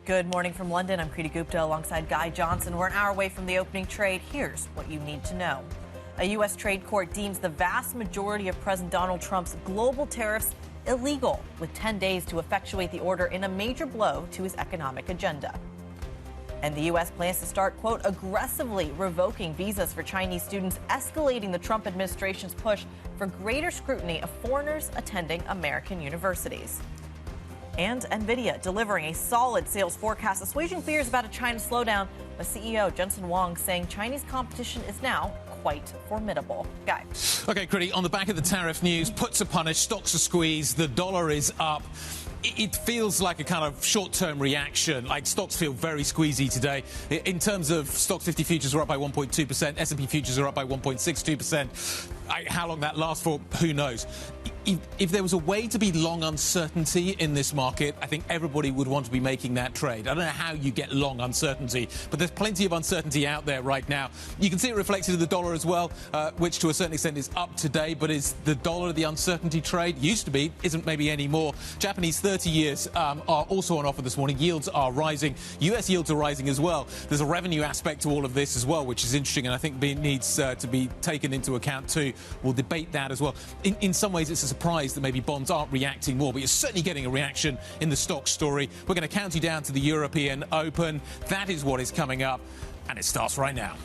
Good morning from London. I'm Kriti Gupta alongside Guy Johnson. We're an hour away from the opening trade. Here's what you need to know. A U.S. trade court deems the vast majority of President Donald Trump's global tariffs illegal, with 10 days to effectuate the order in a major blow to his economic agenda. And the U.S. plans to start, quote, aggressively revoking visas for Chinese students, escalating the Trump administration's push for greater scrutiny of foreigners attending American universities. And Nvidia delivering a solid sales forecast, assuaging fears about a China slowdown, with CEO Jensen Huang saying Chinese competition is now quite formidable. Guy. Okay, Kriti, on the back of the tariff news, puts are punished, stocks are squeezed, the dollar is up. It feels like a kind of short-term reaction, like stocks feel very squeezy today. In terms of Stoxx 50 futures are up by 1.2%, S&P futures are up by 1.62%. How long that lasts for, who knows? If there was a way to be long uncertainty in this market, I think everybody would want to be making that trade. I don't know how you get long uncertainty, but there's plenty of uncertainty out there right now. You can see it reflected in the dollar as well, which to a certain extent is up today, but is the dollar the uncertainty trade? Used to be, isn't maybe anymore. Japanese 30 years are also on offer this morning. Yields are rising. US yields are rising as well. There's a revenue aspect to all of this as well, which is interesting, and I think needs to be taken into account too. We'll debate that as well. In some ways, it's a surprise that maybe bonds aren't reacting more, but you're certainly getting a reaction in the stock story. We're going to count you down to the European Open. That is what is coming up, and it starts right now.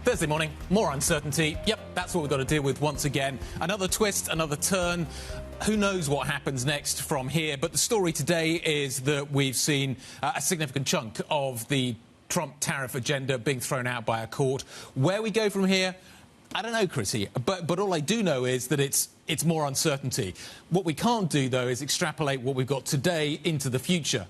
Thursday morning, more uncertainty. Yep, that's what we've got to deal with once again. Another twist, another turn. Who knows what happens next from here? But the story today is that we've seen a significant chunk of the Trump tariff agenda being thrown out by a court. Where we go from here, I don't know, Kriti, but all I do know is that it's more uncertainty. What we can't do, though, is extrapolate what we've got today into the future.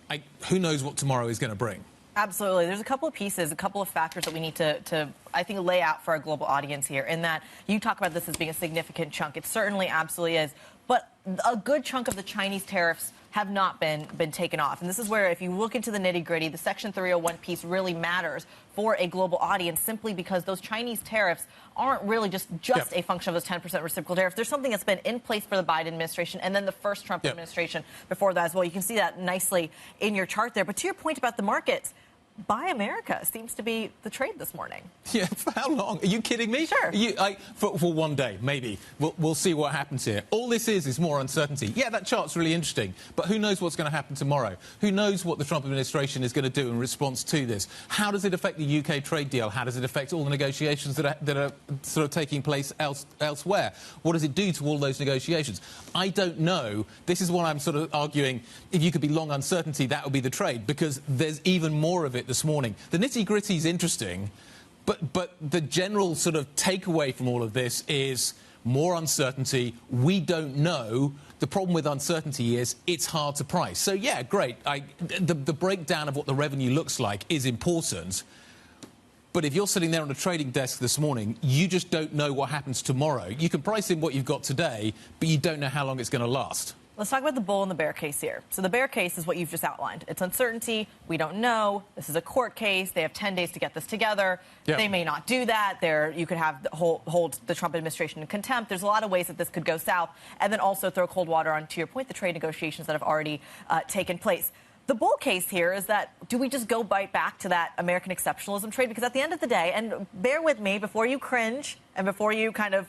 Who knows what tomorrow is going to bring? Absolutely. There's a couple of pieces, a couple of factors that we need to I think, lay out for our global audience here, in that you talk about this as being a significant chunk. It certainly absolutely is. But a good chunk of the Chinese tariffs have not been taken off. And this is where, if you look into the nitty-gritty, the Section 301 piece really matters for a global audience, simply because those Chinese tariffs aren't really just a function of those 10% reciprocal tariffs. There's something that's been in place for the Biden administration and then the first Trump administration before that as well. You can see that nicely in your chart there. But to your point about the markets, Buy America seems to be the trade this morning. Yeah, for how long? Are you kidding me? Sure. For one day, maybe. We'll see what happens here. All this is more uncertainty. Yeah, that chart's really interesting, but who knows what's going to happen tomorrow? Who knows what the Trump administration is going to do in response to this? How does it affect the UK trade deal? How does it affect all the negotiations that are sort of taking place elsewhere? What does it do to all those negotiations? I don't know. This is what I'm sort of arguing. If you could be long uncertainty, that would be the trade, because there's even more of it this morning. The nitty-gritty is interesting, but the general sort of takeaway from all of this is more uncertainty. We don't know. The problem with uncertainty is it's hard to price. So, yeah, great. The breakdown of what the revenue looks like is important. But if you're sitting there on a trading desk this morning, you just don't know what happens tomorrow. You can price in what you've got today, but you don't know how long it's going to last. Let's talk about the bull and the bear case here. So the bear case is what you've just outlined. It's uncertainty. We don't know. This is a court case. They have 10 days to get this together. Yep. They may not do that. You could have hold the Trump administration in contempt. There's a lot of ways that this could go south. And then also throw cold water on, to your point, the trade negotiations that have already taken place. The bull case here is that, do we just go bite back to that American exceptionalism trade? Because at the end of the day, and bear with me before you cringe and before you kind of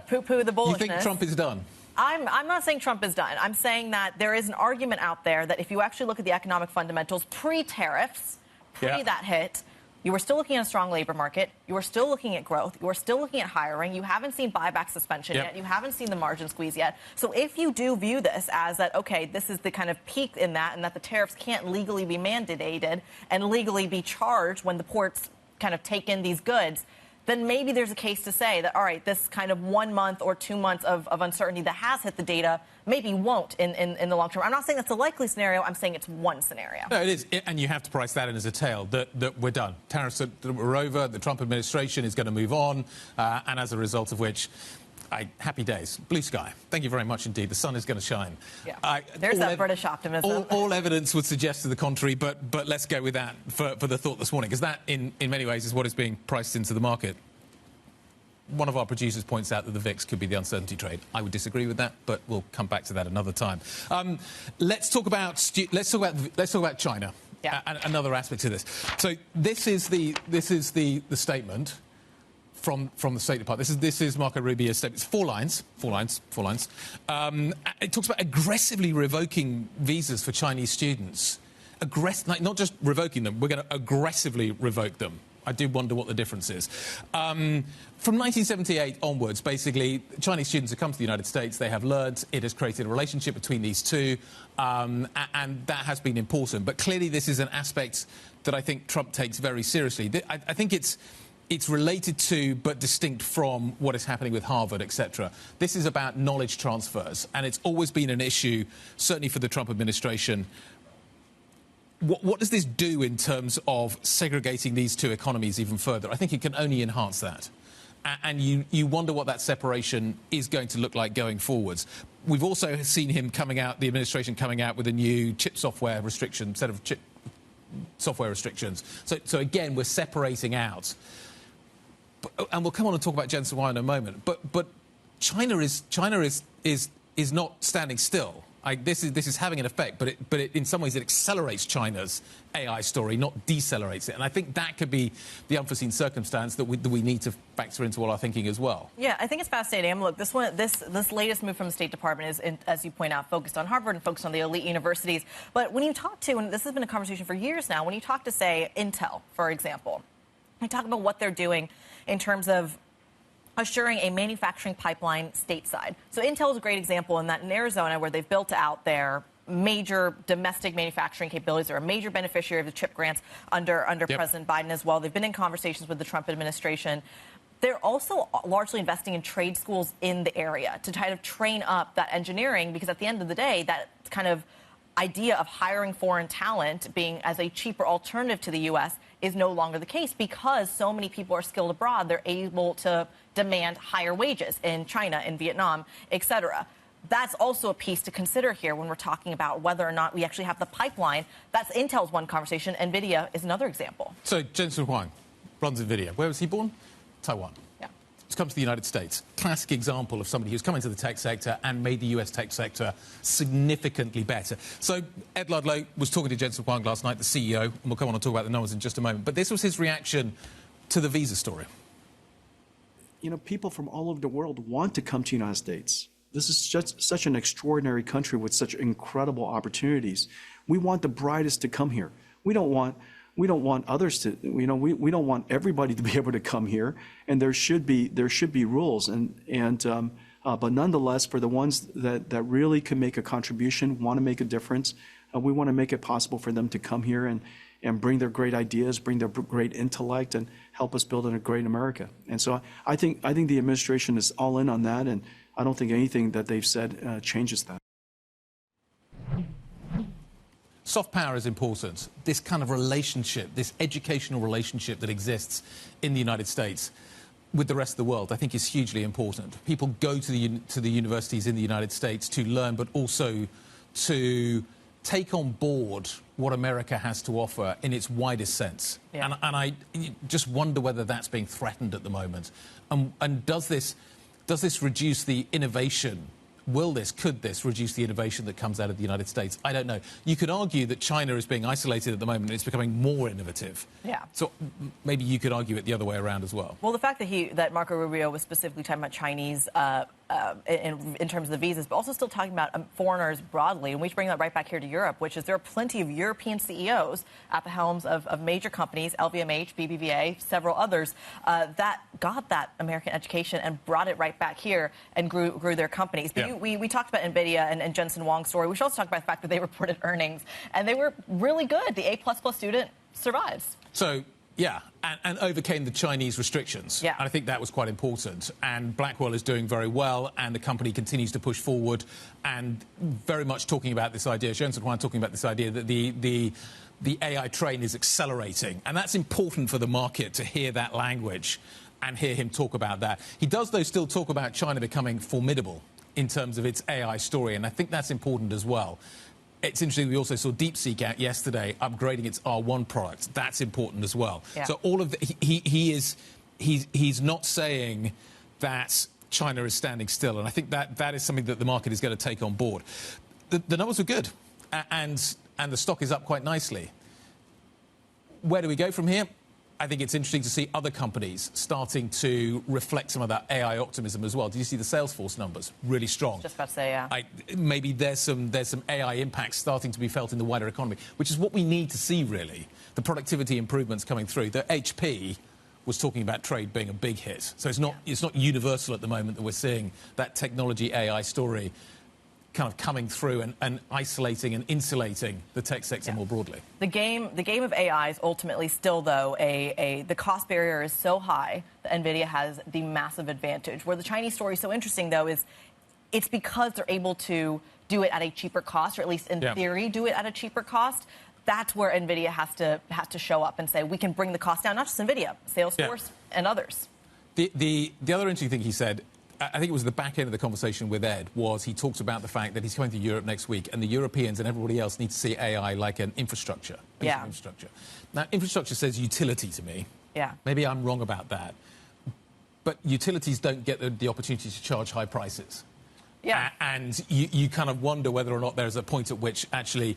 poo-poo the bullishness. You think Trump is done? I'm not saying Trump is done. I'm saying that there is an argument out there that if you actually look at the economic fundamentals pre-tariffs, that hit, you were still looking at a strong labor market. You were still looking at growth. You were still looking at hiring. You haven't seen buyback suspension yet. You haven't seen the margin squeeze yet. So if you do view this as that, okay, this is the kind of peak in that, and that the tariffs can't legally be mandated and legally be charged when the ports kind of take in these goods, then maybe there's a case to say that, all right, this kind of 1 month or 2 months of uncertainty that has hit the data maybe won't in the long term. I'm not saying that's a likely scenario. I'm saying it's one scenario. No, it is. And you have to price that in as a tail, that we're done. Tariffs are over. The Trump administration is going to move on. And as a result of which, Happy days. Blue sky. Thank you very much indeed. The sun is going to shine. Yeah. There's that British optimism. All evidence would suggest to the contrary, but let's go with that for the thought this morning, because that, in many ways, is what is being priced into the market. One of our producers points out that the VIX could be the uncertainty trade. I would disagree with that, but we'll come back to that another time. Let's talk about China. Yeah. Another aspect to this. So this is the statement from the State Department. This is Marco Rubio's statement. It's four lines. It talks about aggressively revoking visas for Chinese students. Not just revoking them, we're going to aggressively revoke them. I do wonder what the difference is. From 1978 onwards, basically, Chinese students have come to the United States. They have learned. It has created a relationship between these two, and that has been important. But clearly, this is an aspect that I think Trump takes very seriously. I think it's related to, but distinct from, what is happening with Harvard, etc. This is about knowledge transfers, and it's always been an issue, certainly for the Trump administration. What does this do in terms of segregating these two economies even further? I think it can only enhance that. And you wonder what that separation is going to look like going forwards. We've also seen him the administration coming out with a new chip software restriction, set of chip software restrictions. So again, we're separating out. And we'll come on and talk about Jensen in a moment. But China is not standing still. This is having an effect, but it in some ways it accelerates China's AI story, not decelerates it. And I think that could be the unforeseen circumstance that we need to factor into all our thinking as well. Yeah, I think it's fascinating. Look, this latest move from the State Department is, as you point out, focused on Harvard and focused on the elite universities. But when you talk to, and this has been a conversation for years now, when you talk to, say, Intel, for example, you talk about what they're doing in terms of assuring a manufacturing pipeline stateside. So Intel is a great example in that in Arizona, where they've built out their major domestic manufacturing capabilities. They're a major beneficiary of the chip grants under President Biden as well. They've been in conversations with the Trump administration. They're also largely investing in trade schools in the area to kind of train up that engineering, because at the end of the day, that kind of idea of hiring foreign talent being as a cheaper alternative to the U.S. is no longer the case, because so many people are skilled abroad. They're able to demand higher wages in China, in Vietnam, et cetera. That's also a piece to consider here when we're talking about whether or not we actually have the pipeline. That's Intel's one conversation. Nvidia is another example. So Jensen Huang runs Nvidia. Where was he born? Taiwan. Yeah. He's come to the United States. Classic example of somebody who's come into the tech sector and made the US tech sector significantly better. So Ed Ludlow was talking to Jensen Huang last night, the CEO, and we'll come on and talk about the numbers in just a moment. But this was his reaction to the visa story. You know, people from all over the world want to come to the United States. This is just such an extraordinary country with such incredible opportunities. We want the brightest to come here. We don't want others to, we don't want everybody to be able to come here, and there should be rules. But nonetheless, for the ones that really can make a contribution, want to make a difference, we want to make it possible for them to come here and bring their great ideas, bring their great intellect, and help us build a great America. And so I think the administration is all in on that, and I don't think anything that they've said changes that. Soft power is important. This kind of relationship, this educational relationship that exists in the United States with the rest of the world, I think is hugely important. People go to the universities in the United States to learn, but also to take on board what America has to offer in its widest sense. Yeah. And I just wonder whether that's being threatened at the moment. And does this reduce the innovation? Could this reduce the innovation that comes out of the United States? I don't know. You could argue that China is being isolated at the moment and it's becoming more innovative. Yeah. So maybe you could argue it the other way around as well. Well, the fact that Marco Rubio was specifically talking about Chinese in terms of the visas, but also still talking about foreigners broadly, and we should bring that right back here to Europe, which is there are plenty of European CEOs at the helms of major companies, LVMH, BBVA, several others, that got that American education and brought it right back here and grew their companies. But yeah. We talked about Nvidia and Jensen Huang's story. We should also talk about the fact that they reported earnings, and they were really good. The A++ student survives. So, yeah, and overcame the Chinese restrictions. Yeah. And I think that was quite important. And Blackwell is doing very well, and the company continues to push forward, and very much talking about this idea, Jensen Huang talking about this idea that the AI train is accelerating. And that's important for the market to hear that language. and hear him talk about that. He does, though, still talk about China becoming formidable in terms of its AI story, and I think that's important as well. It's interesting, we also saw DeepSeek out yesterday upgrading its R1 product. That's important as well. Yeah. So all of he's not saying that China is standing still, and I think that is something that the market is going to take on board. The numbers were good, and the stock is up quite nicely. Where do we go from here? I think it's interesting to see other companies starting to reflect some of that AI optimism as well. Did you see the Salesforce numbers? Really strong. Just about to say, yeah. Maybe there's some AI impacts starting to be felt in the wider economy, which is what we need to see, really. The productivity improvements coming through. The HP was talking about trade being a big hit. So it's not universal at the moment that we're seeing that technology AI story kind of coming through and isolating and insulating the tech sector more broadly. The game of AI is ultimately still, though, the cost barrier is so high that Nvidia has the massive advantage. Where the Chinese story is so interesting, though, is it's because they're able to do it at a cheaper cost, or at least in theory do it at a cheaper cost. That's where Nvidia has to show up and say, we can bring the cost down, not just Nvidia, Salesforce and others. The other interesting thing he said, I think it was the back end of the conversation with Ed, was he talked about the fact that he's coming to Europe next week, and the Europeans and everybody else need to see AI like an infrastructure. Infrastructure. Now, infrastructure says utility to me. Yeah. Maybe I'm wrong about that. But utilities don't get the opportunity to charge high prices. Yeah. And you kind of wonder whether or not there's a point at which actually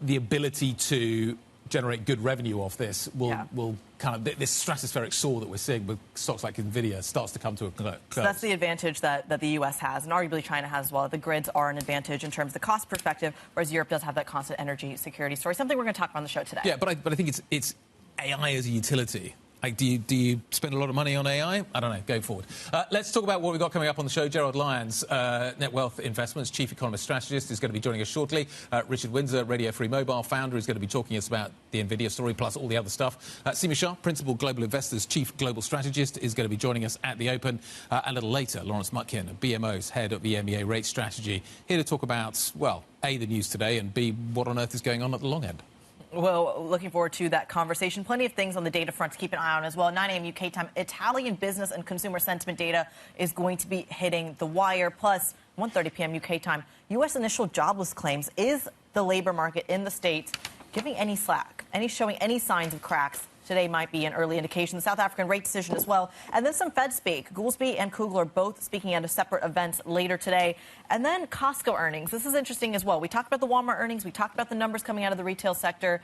the ability to generate good revenue off this will kind of, this stratospheric soar that we're seeing with stocks like Nvidia starts to come to a close. So that's the advantage that the U.S. has, and arguably China has as well. The grids are an advantage in terms of the cost perspective, whereas Europe does have that constant energy security story, something we're going to talk about on the show today. Yeah, but I think it's AI as a utility. Like, do you spend a lot of money on AI? I don't know. Go forward. Let's talk about what we've got coming up on the show. Gerald Lyons, Net Wealth Investments Chief Economist Strategist, is going to be joining us shortly. Richard Windsor, Radio Free Mobile founder, is going to be talking to us about the Nvidia story, plus all the other stuff. Seema Shah, Principal Global Investors Chief Global Strategist, is going to be joining us at the Open. A little later, Lawrence Mutkin, BMO's head of EMEA Rate Strategy, here to talk about, well, A, the news today, and B, what on earth is going on at the long end. Well, looking forward to that conversation. Plenty of things on the data front to keep an eye on as well. 9 a.m. UK time, Italian business and consumer sentiment data is going to be hitting the wire. Plus, 1:30 p.m. UK time, U.S. initial jobless claims. Is the labor market in the States giving any slack, showing any signs of cracks? Today might be an early indication. The South African rate decision as well. And then some Fed speak. Goolsbee and Kugler both speaking at a separate events later today. And then Costco earnings. This is interesting as well. We talked about the Walmart earnings. We talked about the numbers coming out of the retail sector.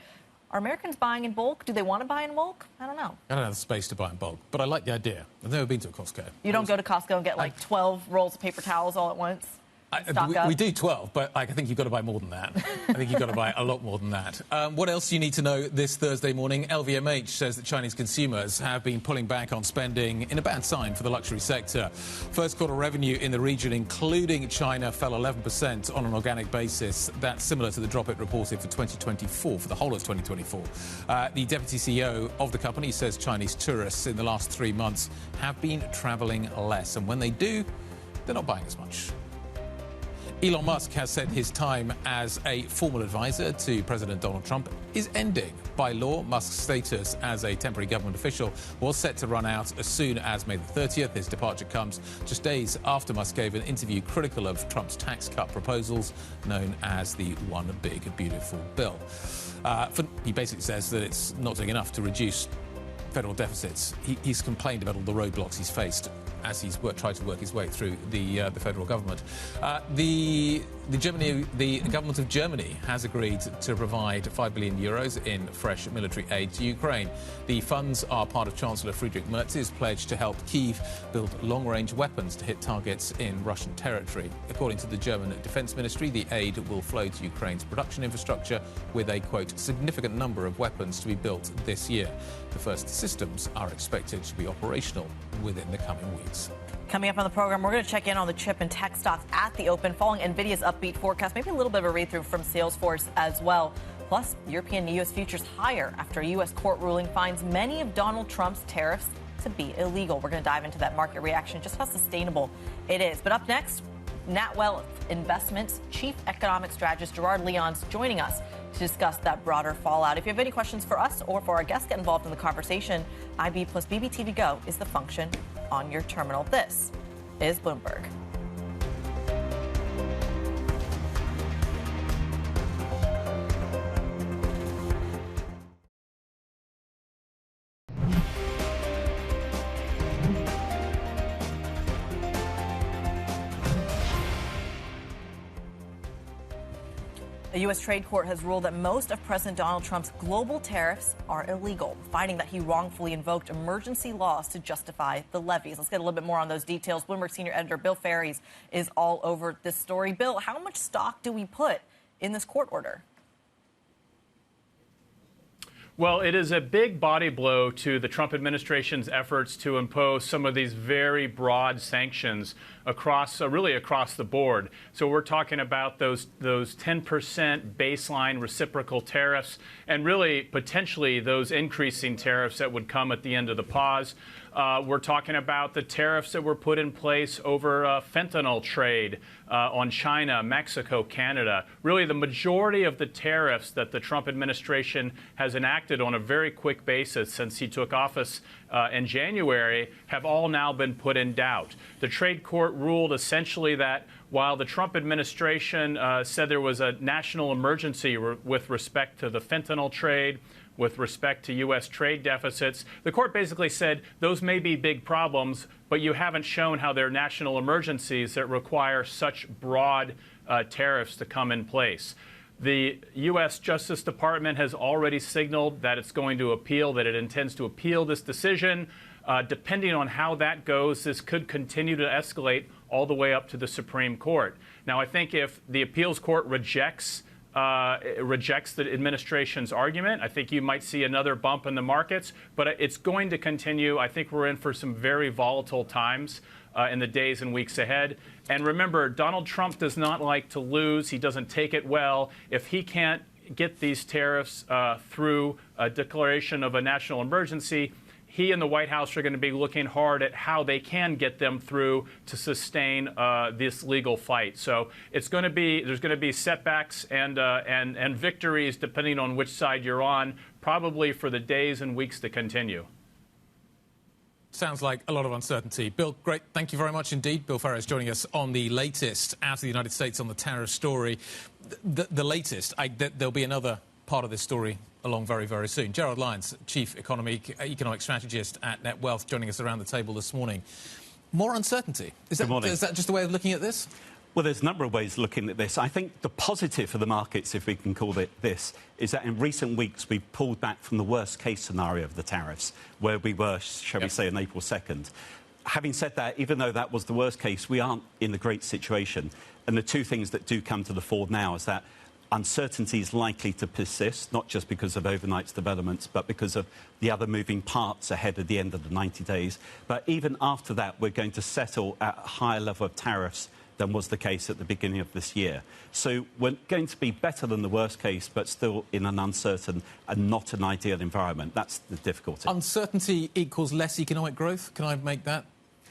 Are Americans buying in bulk? Do they want to buy in bulk? I don't know. I don't have the space to buy in bulk, but I like the idea. I've never been to a Costco. You don't go to Costco and get like 12 rolls of paper towels all at once? We do 12, but I think you've got to buy more than that. I think you've got to buy a lot more than that. What else do you need to know this Thursday morning? LVMH says that Chinese consumers have been pulling back on spending in a bad sign for the luxury sector. First quarter revenue in the region, including China, fell 11% on an organic basis. That's similar to the drop it reported for 2024, for the whole of 2024. The deputy CEO of the company says Chinese tourists in the last 3 months have been travelling less. And when they do, they're not buying as much. Elon Musk has said his time as a formal advisor to President Donald Trump is ending. By law, Musk's status as a temporary government official was set to run out as soon as May the 30th. His departure comes just days after Musk gave an interview critical of Trump's tax cut proposals, known as the One Big Beautiful Bill. He basically says that it's not doing enough to reduce federal deficits. He's complained about all the roadblocks he's faced as he's tried to work his way through the federal government. The government of Germany has agreed to provide 5 billion euros in fresh military aid to Ukraine. The funds are part of Chancellor Friedrich Merz's pledge to help Kyiv build long-range weapons to hit targets in Russian territory. According to the German Defense Ministry, the aid will flow to Ukraine's production infrastructure with a, quote, significant number of weapons to be built this year. The first systems are expected to be operational within the coming weeks. Coming up on the program, we're going to check in on the chip and tech stocks at the open, following Nvidia's upbeat forecast, maybe a little bit of a read-through from Salesforce as well. Plus, European and U.S. futures higher after a U.S. court ruling finds many of Donald Trump's tariffs to be illegal. We're going to dive into that market reaction, just how sustainable it is. But up next, NatWealth Investments Chief Economic Strategist Gerard Leon's joining us to discuss that broader fallout. If you have any questions for us or for our guests, get involved in the conversation. IB plus BBTV Go is the function on your terminal. This is Bloomberg. A U.S. trade court has ruled that most of President Donald Trump's global tariffs are illegal, finding that he wrongfully invoked emergency laws to justify the levies. Let's get a little bit more on those details. Bloomberg senior editor Bill Ferries is all over this story. Bill, how much stock do we put in this court order? Well, it is a big body blow to the Trump administration's efforts to impose some of these very broad sanctions across, really across the board. So we're talking about those 10% baseline reciprocal tariffs and really potentially those increasing tariffs that would come at the end of the pause. We're talking about the tariffs that were put in place over fentanyl trade on China, Mexico, Canada. Really, the majority of the tariffs that the Trump administration has enacted on a very quick basis since he took office in January have all now been put in doubt. The trade court ruled essentially that while the Trump administration said there was a national emergency with respect to the fentanyl trade, with respect to U.S. trade deficits, the court basically said those may be big problems, but you haven't shown how they're national emergencies that require such broad tariffs to come in place. The U.S. Justice Department has already signaled that it's going to appeal, that it intends to appeal this decision. Depending on how that goes, this could continue to escalate all the way up to the Supreme Court. Now, I think if the appeals court rejects the administration's argument, I think you might see another bump in the markets, but it's going to continue. I think we're in for some very volatile times in the days and weeks ahead. And remember, Donald Trump does not like to lose. He doesn't take it well. If he can't get these tariffs through a declaration of a national emergency, he and the White House are going to be looking hard at how they can get them through to sustain this legal fight. So there's going to be setbacks and victories depending on which side you're on, probably for the days and weeks to continue. Sounds like a lot of uncertainty. Bill, great. Thank you very much indeed. Bill Ferris joining us on the latest out of the United States on the tariff story. The latest, there'll be another part of this story along very, very soon. Gerard Lyons, Chief Economic Strategist at NetWealth, joining us around the table this morning. More uncertainty. Is that just a way of looking at this? Well, there's a number of ways of looking at this. I think the positive for the markets, if we can call it this, is that in recent weeks we've pulled back from the worst-case scenario of the tariffs, where we were, shall we say, on April 2nd. Having said that, even though that was the worst case, we aren't in a great situation. And the two things that do come to the fore now is that uncertainty is likely to persist, not just because of overnight developments, but because of the other moving parts ahead of the end of the 90 days. But even after that, we're going to settle at a higher level of tariffs than was the case at the beginning of this year. So we're going to be better than the worst case, but still in an uncertain and not an ideal environment. That's the difficulty. Uncertainty equals less economic growth? Can I make that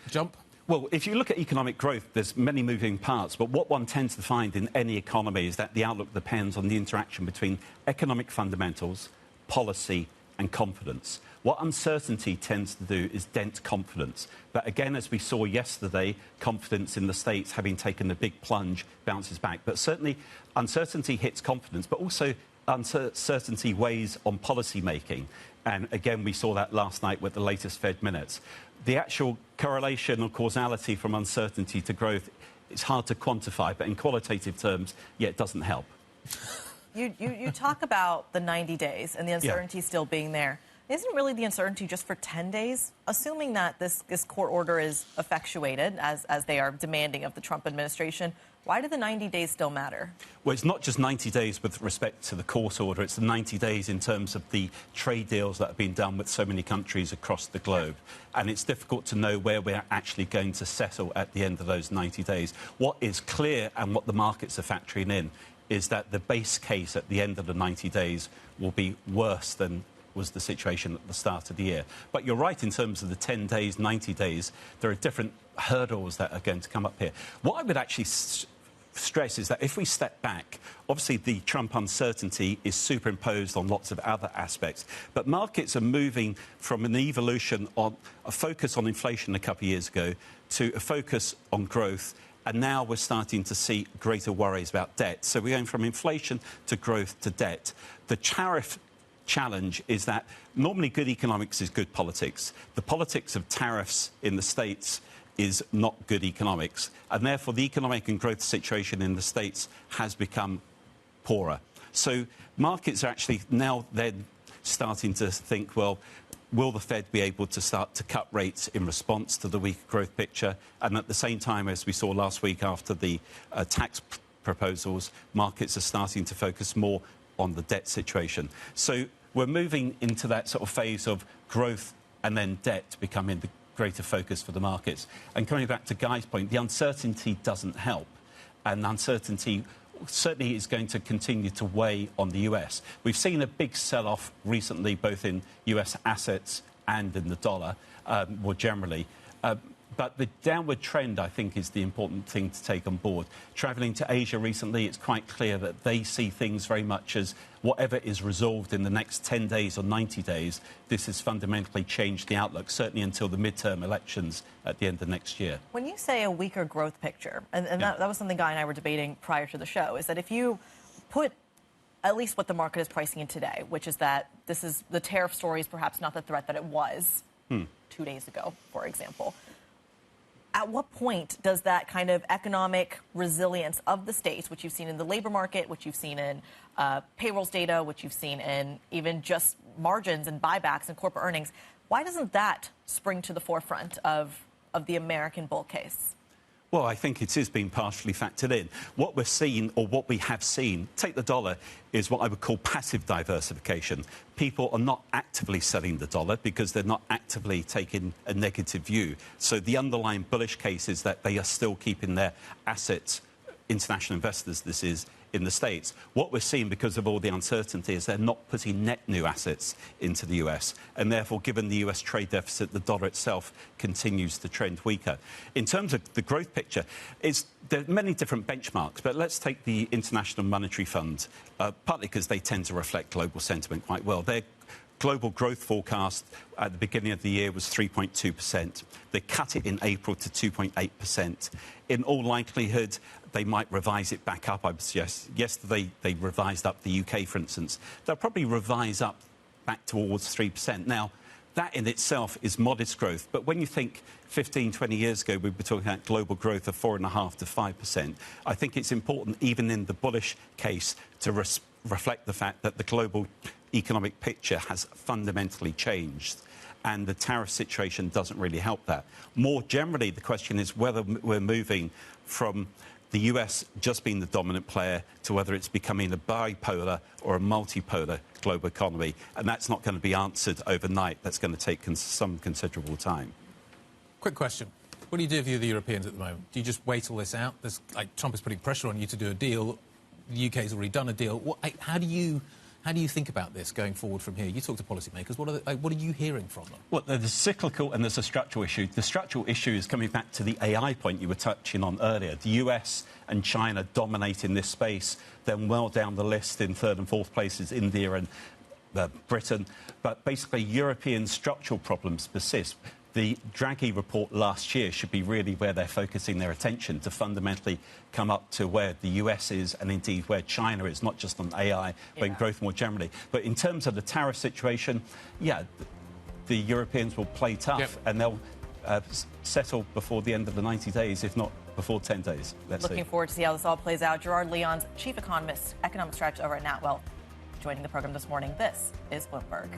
jump? Well, if you look at economic growth, there's many moving parts, but what one tends to find in any economy is that the outlook depends on the interaction between economic fundamentals, policy and confidence. What uncertainty tends to do is dent confidence. But again, as we saw yesterday, confidence in the States, having taken a big plunge, bounces back. But certainly uncertainty hits confidence, but also uncertainty weighs on policy making. And again, we saw that last night with the latest Fed minutes. The actual correlation or causality from uncertainty to growth is hard to quantify, but in qualitative terms, yeah, it doesn't help. You talk about the 90 days and the uncertainty still being there. Isn't really the uncertainty just for 10 days? Assuming that this court order is effectuated, as they are demanding of the Trump administration, why do the 90 days still matter? Well, it's not just 90 days with respect to the court order. It's the 90 days in terms of the trade deals that have been done with so many countries across the globe. And it's difficult to know where we're actually going to settle at the end of those 90 days. What is clear and what the markets are factoring in is that the base case at the end of the 90 days will be worse than was the situation at the start of the year. But you're right in terms of the 10 days, 90 days. There are different hurdles that are going to come up here. What I would actually stress is that if we step back, obviously the Trump uncertainty is superimposed on lots of other aspects, but markets are moving from an evolution on a focus on inflation a couple of years ago to a focus on growth, and now we're starting to see greater worries about debt. So we're going from inflation to growth to debt. The tariff challenge is that normally good economics is good politics. The politics of tariffs in the States is not good economics, and therefore the economic and growth situation in the States has become poorer. So markets are actually now then starting to think, well, will the Fed be able to start to cut rates in response to the weak growth picture? And at the same time, as we saw last week after the tax proposals, markets are starting to focus more on the debt situation. So we're moving into that sort of phase of growth and then debt becoming the greater focus for the markets. And coming back to Guy's point, the uncertainty doesn't help. And uncertainty certainly is going to continue to weigh on the US. We've seen a big sell-off recently, both in US assets and in the dollar, more generally. But the downward trend, I think, is the important thing to take on board. Travelling to Asia recently, it's quite clear that they see things very much as whatever is resolved in the next 10 days or 90 days, this has fundamentally changed the outlook, certainly until the midterm elections at the end of next year. When you say a weaker growth picture, and that was something Guy and I were debating prior to the show, is that if you put at least what the market is pricing in today, which is that this is the tariff story is perhaps not the threat that it was 2 days ago, for example. At what point does that kind of economic resilience of the states, which you've seen in the labor market, which you've seen in payrolls data, which you've seen in even just margins and buybacks and corporate earnings, why doesn't that spring to the forefront of the American bull case? Well, I think it is being partially factored in. What we're seeing, or what we have seen, take the dollar, is what I would call passive diversification. People are not actively selling the dollar because they're not actively taking a negative view. So the underlying bullish case is that they are still keeping their assets, international investors, this is, in the States. What we're seeing because of all the uncertainty is they're not putting net new assets into the US, and therefore, given the US trade deficit, the dollar itself continues to trend weaker. In terms of the growth picture, there are many different benchmarks, but let's take the International Monetary Fund, partly because they tend to reflect global sentiment quite well. Their global growth forecast at the beginning of the year was 3.2%. They cut it in April to 2.8%. In all likelihood, they might revise it back up. I would suggest yesterday they revised up the UK, for instance. They'll probably revise up back towards 3%. Now, that in itself is modest growth. But when you think 15, 20 years ago, we were talking about global growth of 4.5% to 5%, I think it's important, even in the bullish case, to reflect the fact that the global economic picture has fundamentally changed, and the tariff situation doesn't really help that. More generally, the question is whether we're moving from the US just being the dominant player to whether it's becoming a bipolar or a multipolar global economy, and that's not going to be answered overnight. That's going to take some considerable time. Quick question. What do you do if you're the Europeans at the moment? Do you just wait all this out? Trump is putting pressure on you to do a deal. The UK's already done a deal. How do you think about this going forward from here? You talk to policymakers. What are you hearing from them? Well, there's a cyclical and there's a structural issue. The structural issue is coming back to the AI point you were touching on earlier. The US and China dominating this space, then well down the list in third and fourth places, India and Britain. But basically, European structural problems persist. The Draghi report last year should be really where they're focusing their attention to fundamentally come up to where the US is and indeed where China is, not just on AI, but in growth more generally. But in terms of the tariff situation, the Europeans will play tough and they'll settle before the end of the 90 days, if not before 10 days. Looking forward to see how this all plays out. Gerard Leon's chief economist, economic strategist over at NatWell, joining the program this morning. This is Bloomberg.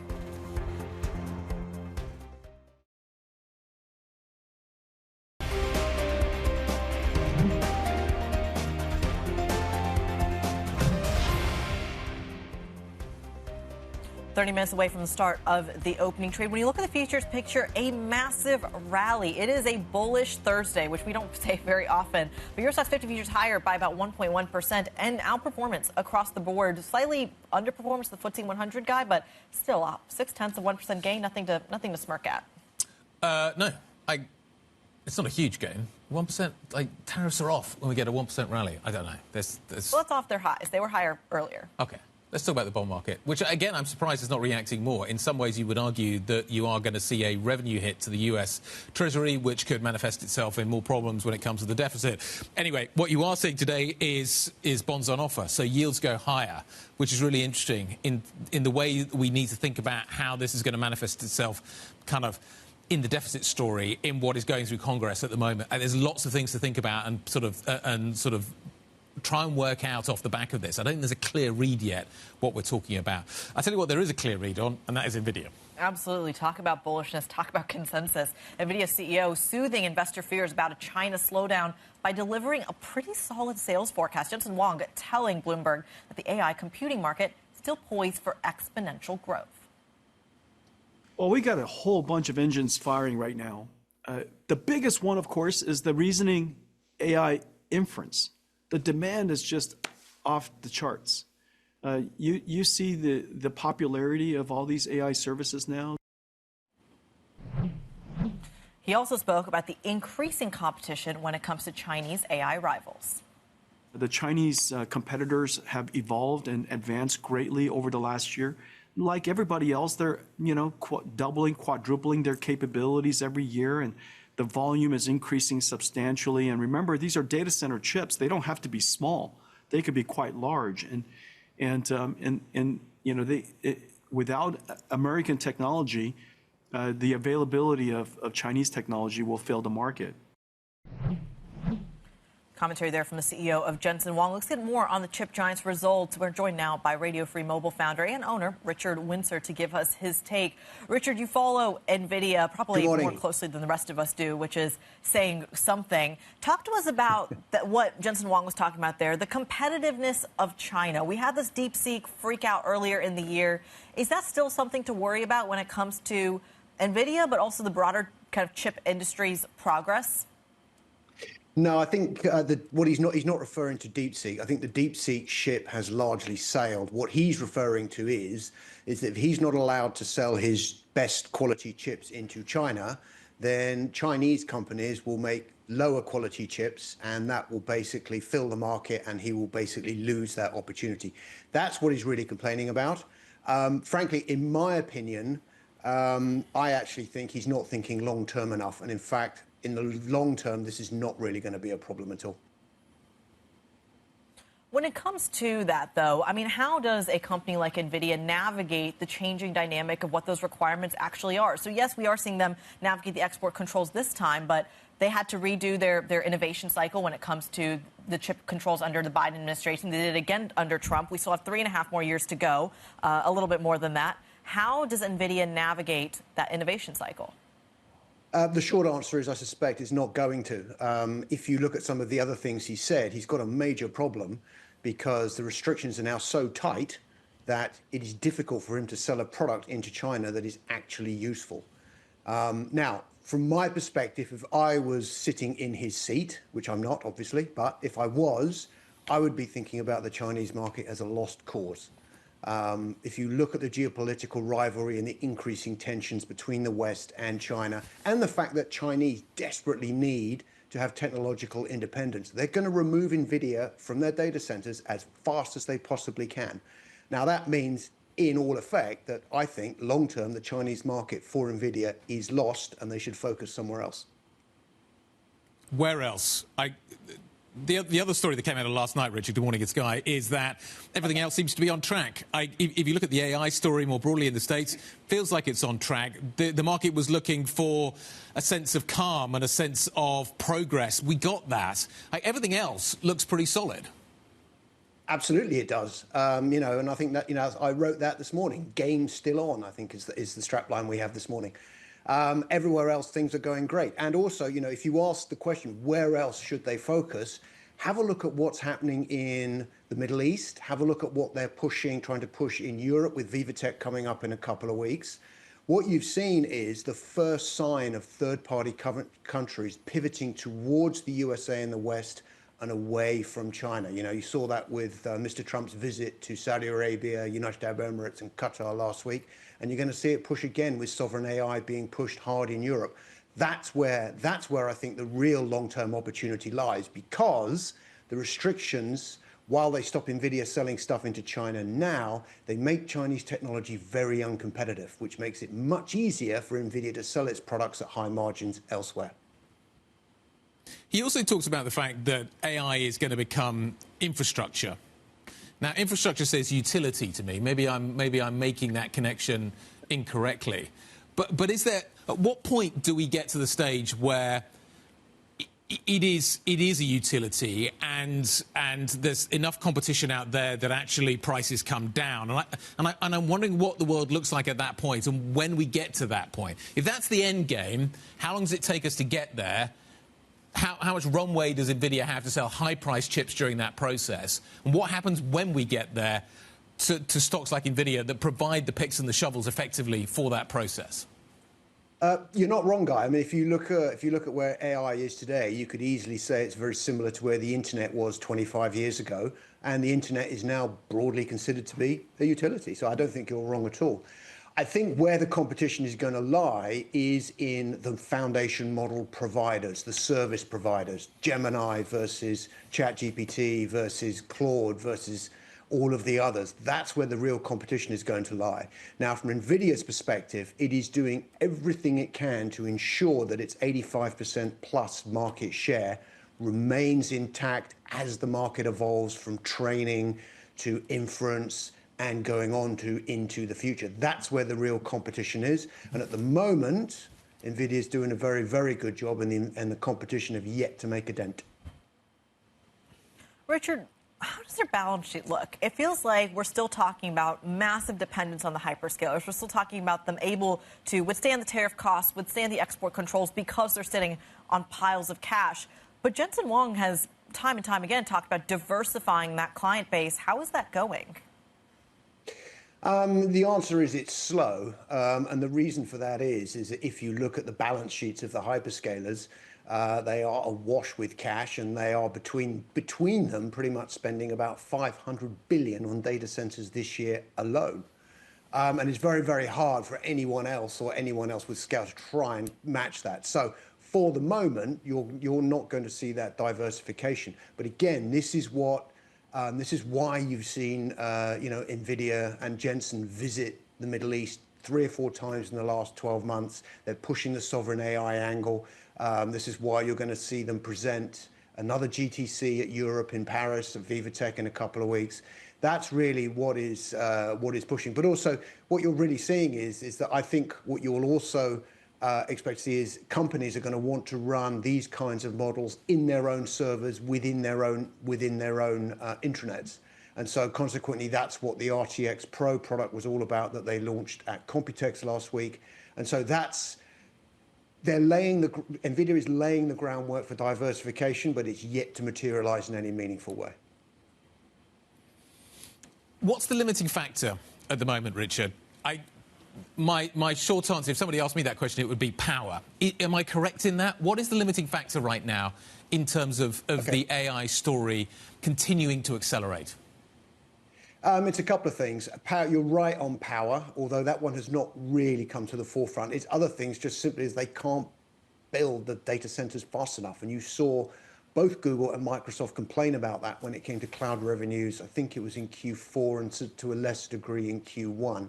30 minutes away from the start of the opening trade. When you look at the futures picture, a massive rally. It is a bullish Thursday, which we don't say very often. But your Stoxx 50 futures higher by about 1.1% and outperformance across the board. Slightly underperformance the FTSE 100 guy, but still up 0.6% gain. Nothing to smirk at. No, it's not a huge gain. 1%, like tariffs are off when we get a 1% rally. I don't know. Well, it's off their highs. They were higher earlier. Okay. Let's talk about the bond market, which, again, I'm surprised is not reacting more. In some ways, you would argue that you are going to see a revenue hit to the US Treasury, which could manifest itself in more problems when it comes to the deficit. Anyway, what you are seeing today is bonds on offer. So yields go higher, which is really interesting in the way we need to think about how this is going to manifest itself kind of in the deficit story in what is going through Congress at the moment. And there's lots of things to think about and sort of try and work out off the back of this. I don't think there's a clear read yet what we're talking about. I tell you what, there is a clear read on, and that is Nvidia. Absolutely. Talk about bullishness. Talk about consensus. Nvidia CEO soothing investor fears about a China slowdown by delivering a pretty solid sales forecast. Jensen Huang telling Bloomberg that the AI computing market is still poised for exponential growth. Well, we got a whole bunch of engines firing right now. The biggest one, of course, is the reasoning AI inference. The demand is just off the charts. You see the popularity of all these AI services now. He also spoke about the increasing competition when it comes to Chinese AI rivals. The Chinese competitors have evolved and advanced greatly over the last year. Like everybody else, they're doubling, quadrupling their capabilities every year, and the volume is increasing substantially. And remember, these are data center chips. They don't have to be small. They could be quite large. Without American technology, the availability of Chinese technology will fail the market. Commentary there from the CEO of Jensen Huang. Let's get more on the chip giant's results. We're joined now by Radio Free Mobile founder and owner Richard Windsor to give us his take. Richard, you follow Nvidia probably more closely than the rest of us do, which is saying something. Talk to us about what Jensen Huang was talking about there, the competitiveness of China. We had this DeepSeek freak out earlier in the year. Is that still something to worry about when it comes to Nvidia, but also the broader kind of chip industry's progress? No, I think what he's not referring to DeepSeek. I think the DeepSeek ship has largely sailed. What he's referring to is that if he's not allowed to sell his best quality chips into China, then Chinese companies will make lower quality chips, and that will basically fill the market, and he will basically lose that opportunity. That's what he's really complaining about. Frankly, in my opinion, I actually think he's not thinking long term enough, and in fact, in the long term, this is not really going to be a problem at all. When it comes to that, though, I mean, how does a company like Nvidia navigate the changing dynamic of what those requirements actually are? So, yes, we are seeing them navigate the export controls this time, but they had to redo their innovation cycle when it comes to the chip controls under the Biden administration. They did it again under Trump. We still have 3.5 more years to go, a little bit more than that. How does Nvidia navigate that innovation cycle? The short answer is I suspect it's not going to. If you look at some of the other things he said, he's got a major problem because the restrictions are now so tight that it is difficult for him to sell a product into China that is actually useful. Now, from my perspective, if I was sitting in his seat, which I'm not, obviously, but if I was, I would be thinking about the Chinese market as a lost cause. If you look at the geopolitical rivalry and the increasing tensions between the West and China, and the fact that Chinese desperately need to have technological independence, they're going to remove Nvidia from their data centers as fast as they possibly can. Now, that means, in all effect, that I think long-term the Chinese market for Nvidia is lost and they should focus somewhere else. Where else? The other story that came out of last night, Richard, good morning, it's Guy, is that everything else seems to be on track. If you look at the AI story more broadly in the States, feels like it's on track. The market was looking for a sense of calm and a sense of progress. We got that. Everything else looks pretty solid. Absolutely, it does. And I think that, I wrote that this morning. Game's still on, I think, is the strapline we have this morning. Everywhere else, things are going great. And also, if you ask the question, where else should they focus? Have a look at what's happening in the Middle East. Have a look at what they're trying to push in Europe with VivaTech coming up in a couple of weeks. What you've seen is the first sign of third-party countries pivoting towards the USA and the West and away from China. You know, you saw that with Mr. Trump's visit to Saudi Arabia, United Arab Emirates and Qatar last week. And you're going to see it push again with sovereign AI being pushed hard in Europe. That's where I think the real long-term opportunity lies, because the restrictions, while they stop Nvidia selling stuff into China now, they make Chinese technology very uncompetitive, which makes it much easier for Nvidia to sell its products at high margins elsewhere. He also talks about the fact that AI is going to become infrastructure. Now, infrastructure says utility to me. Maybe I'm making that connection incorrectly. But is there, at what point do we get to the stage where it is a utility and there's enough competition out there that actually prices come down? And I'm wondering what the world looks like at that point and when we get to that point. If that's the end game, how long does it take us to get there? How much runway does Nvidia have to sell high-priced chips during that process? And what happens when we get there to stocks like Nvidia that provide the picks and the shovels effectively for that process? You're not wrong, Guy. I mean, if you look at where AI is today, you could easily say it's very similar to where the internet was 25 years ago, and the internet is now broadly considered to be a utility. So I don't think you're wrong at all. I think where the competition is going to lie is in the foundation model providers, the service providers, Gemini versus ChatGPT versus Claude versus all of the others. That's where the real competition is going to lie. Now, from Nvidia's perspective, it is doing everything it can to ensure that its 85% plus market share remains intact as the market evolves from training to inference and going on into the future. That's where the real competition is. And at the moment, Nvidia is doing a very, very good job, and the competition have yet to make a dent. Richard, how does their balance sheet look? It feels like we're still talking about massive dependence on the hyperscalers. We're still talking about them able to withstand the tariff costs, withstand the export controls because they're sitting on piles of cash. But Jensen Huang has time and time again talked about diversifying that client base. How is that going? The answer is it's slow, and the reason for that is that if you look at the balance sheets of the hyperscalers, they are awash with cash, and they are between them pretty much spending about $500 billion on data centers this year alone. And it's very, very hard for anyone else with scale to try and match that. So for the moment, you're not going to see that diversification. But again, this is why you've seen, Nvidia and Jensen visit the Middle East 3 or 4 times in the last 12 months. They're pushing the sovereign AI angle. This is why you're going to see them present another GTC at Europe in Paris, at VivaTech in a couple of weeks. That's really what is pushing. But also, what you're really seeing is that I think what you will also expect to see is companies are going to want to run these kinds of models in their own servers within their own intranets. And so consequently, that's what the RTX Pro product was all about that they launched at Computex last week. And so Nvidia is laying the groundwork for diversification, but it's yet to materialize in any meaningful way. What's the limiting factor at the moment, Richard? My short answer, if somebody asked me that question, it would be power. Am I correct in that? What is the limiting factor right now in terms of the AI story continuing to accelerate? It's a couple of things. Power, you're right on power, although that one has not really come to the forefront. It's other things, just simply as they can't build the data centers fast enough. And you saw both Google and Microsoft complain about that when it came to cloud revenues. I think it was in Q4 and to a lesser degree in Q1.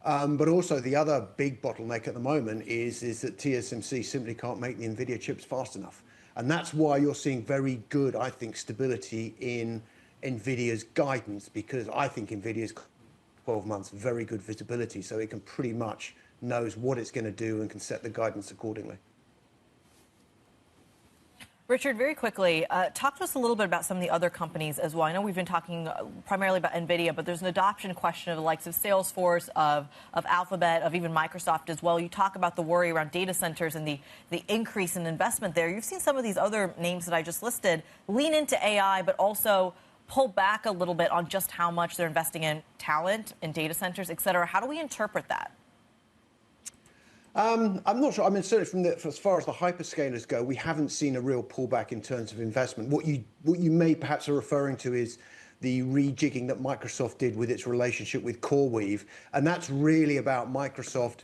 But also the other big bottleneck at the moment is that TSMC simply can't make the Nvidia chips fast enough. And that's why you're seeing very good, I think, stability in Nvidia's guidance, because I think Nvidia's 12 months, very good visibility, so it can pretty much knows what it's going to do and can set the guidance accordingly. Richard, very quickly, talk to us a little bit about some of the other companies as well. I know we've been talking primarily about Nvidia, but there's an adoption question of the likes of Salesforce, of Alphabet, of even Microsoft as well. You talk about the worry around data centers and the increase in investment there. You've seen some of these other names that I just listed lean into AI, but also pull back a little bit on just how much they're investing in talent, in data centers, et cetera. How do we interpret that? I'm not sure. I mean, certainly as far as the hyperscalers go, we haven't seen a real pullback in terms of investment. What you may perhaps are referring to is the rejigging that Microsoft did with its relationship with CoreWeave, and that's really about Microsoft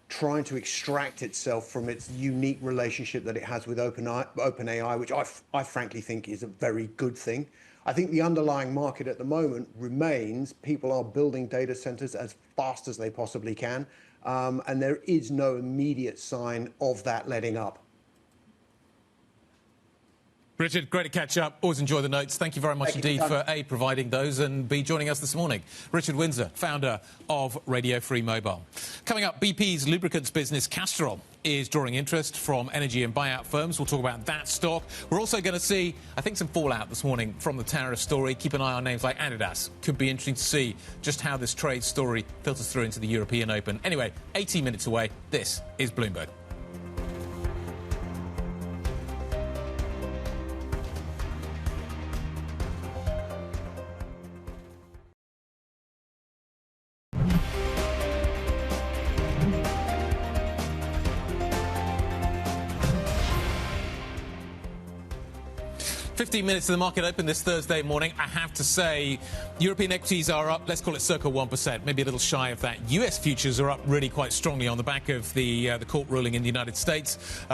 trying to extract itself from its unique relationship that it has with OpenAI, which I frankly think is a very good thing. I think the underlying market at the moment remains people are building data centers as fast as they possibly can. And there is no immediate sign of that letting up. Richard, great to catch up. Always enjoy the notes. Thank you very much indeed for A, providing those, and B, joining us this morning. Richard Windsor, founder of Radio Free Mobile. Coming up, BP's lubricants business Castrol is drawing interest from energy and buyout firms. We'll talk about that stock. We're also going to see, I think, some fallout this morning from the tariff story. Keep an eye on names like Adidas. Could be interesting to see just how this trade story filters through into the European Open. Anyway, 18 minutes away. This is Bloomberg. 15 minutes to the market open this Thursday morning. I have to say, European equities are up, let's call it circa 1%, maybe a little shy of that. US futures are up really quite strongly on the back of the court ruling in the United States,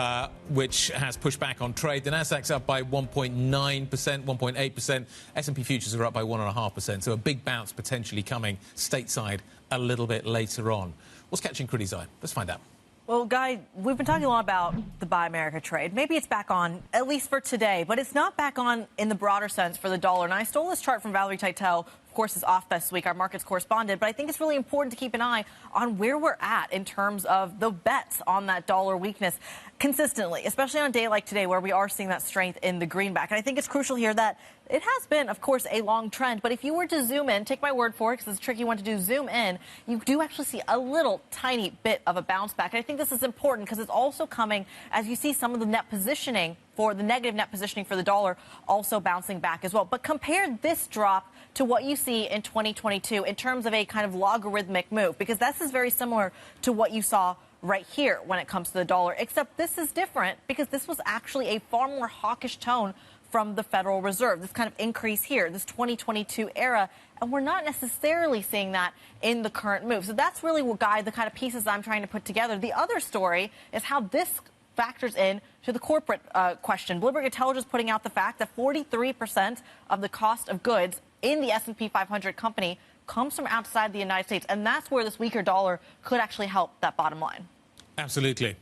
which has pushed back on trade. The Nasdaq's up by 1.9%, 1.8%. S&P futures are up by 1.5%. So a big bounce potentially coming stateside a little bit later on. What's catching Kriti's eye? Let's find out. Well, Guy, we've been talking a lot about the Buy America trade. Maybe it's back on, at least for today, but it's not back on in the broader sense for the dollar. And I stole this chart from Valerie Teitel, of course, is off this week, our markets correspondent. But I think it's really important to keep an eye on where we're at in terms of the bets on that dollar weakness consistently, especially on a day like today where we are seeing that strength in the greenback. And I think it's crucial here that it has been, of course, a long trend. But if you were to zoom in, take my word for it, because it's a tricky one to do, zoom in, you do actually see a little tiny bit of a bounce back. And I think this is important because it's also coming as you see some of the net positioning for the negative net positioning for the dollar also bouncing back as well. But compare this drop to what you see in 2022 in terms of a kind of logarithmic move, because this is very similar to what you saw right here when it comes to the dollar, except this is different because this was actually a far more hawkish tone from the Federal Reserve, this kind of increase here, this 2022 era, and we're not necessarily seeing that in the current move. So that's really what, Guy, the kind of pieces I'm trying to put together. The other story is how this factors in to the corporate question. Bloomberg Intelligence putting out the fact that 43% of the cost of goods in the S&P 500 company comes from outside the United States, and that's where this weaker dollar could actually help that bottom line. Absolutely.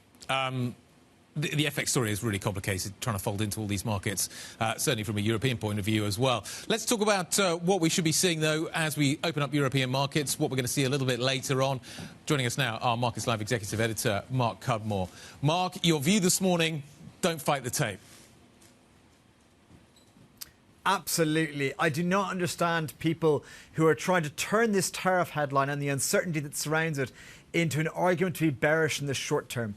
The FX story is really complicated, trying to fold into all these markets, certainly from a European point of view as well. Let's talk about what we should be seeing, though, as we open up European markets, what we're going to see a little bit later on. Joining us now, our Markets Live executive editor, Mark Cudmore. Mark, your view this morning, don't fight the tape. Absolutely. I do not understand people who are trying to turn this tariff headline and the uncertainty that surrounds it into an argument to be bearish in the short term.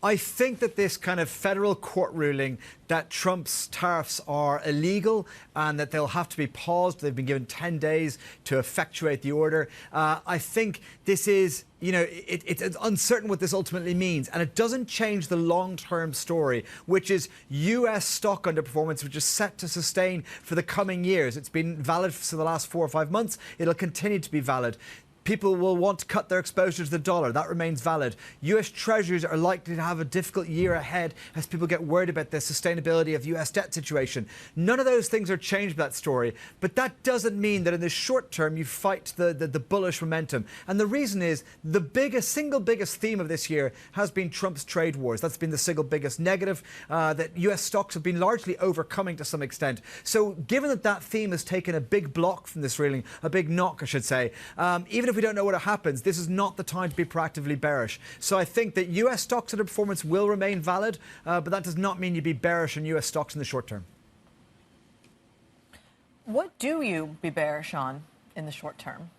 I think that this kind of federal court ruling that Trump's tariffs are illegal and that they'll have to be paused, they've been given 10 days to effectuate the order. I think this is, it's uncertain what this ultimately means. And it doesn't change the long-term story, which is US stock underperformance, which is set to sustain for the coming years. It's been valid for the last 4 or 5 months. It'll continue to be valid. People will want to cut their exposure to the dollar. That remains valid. US Treasuries are likely to have a difficult year ahead as people get worried about the sustainability of US debt situation. None of those things are changed by that story. But that doesn't mean that in the short term you fight the bullish momentum. And the reason is the single biggest theme of this year has been Trump's trade wars. That's been the single biggest negative that US stocks have been largely overcoming to some extent. So given that theme has taken a big block from this ruling, a big knock, I should say, even if if we don't know what happens, this is not the time to be proactively bearish. So I think that US stocks underperformance will remain valid, but that does not mean you be bearish on US stocks in the short term. What do you be bearish on in the short term?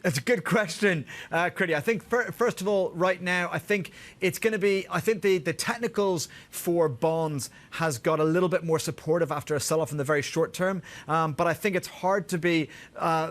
It's a good question, Kriti. I think, first of all, right now, I think it's going to be, I think the technicals for bonds has got a little bit more supportive after a sell-off in the very short term. But I think it's hard to be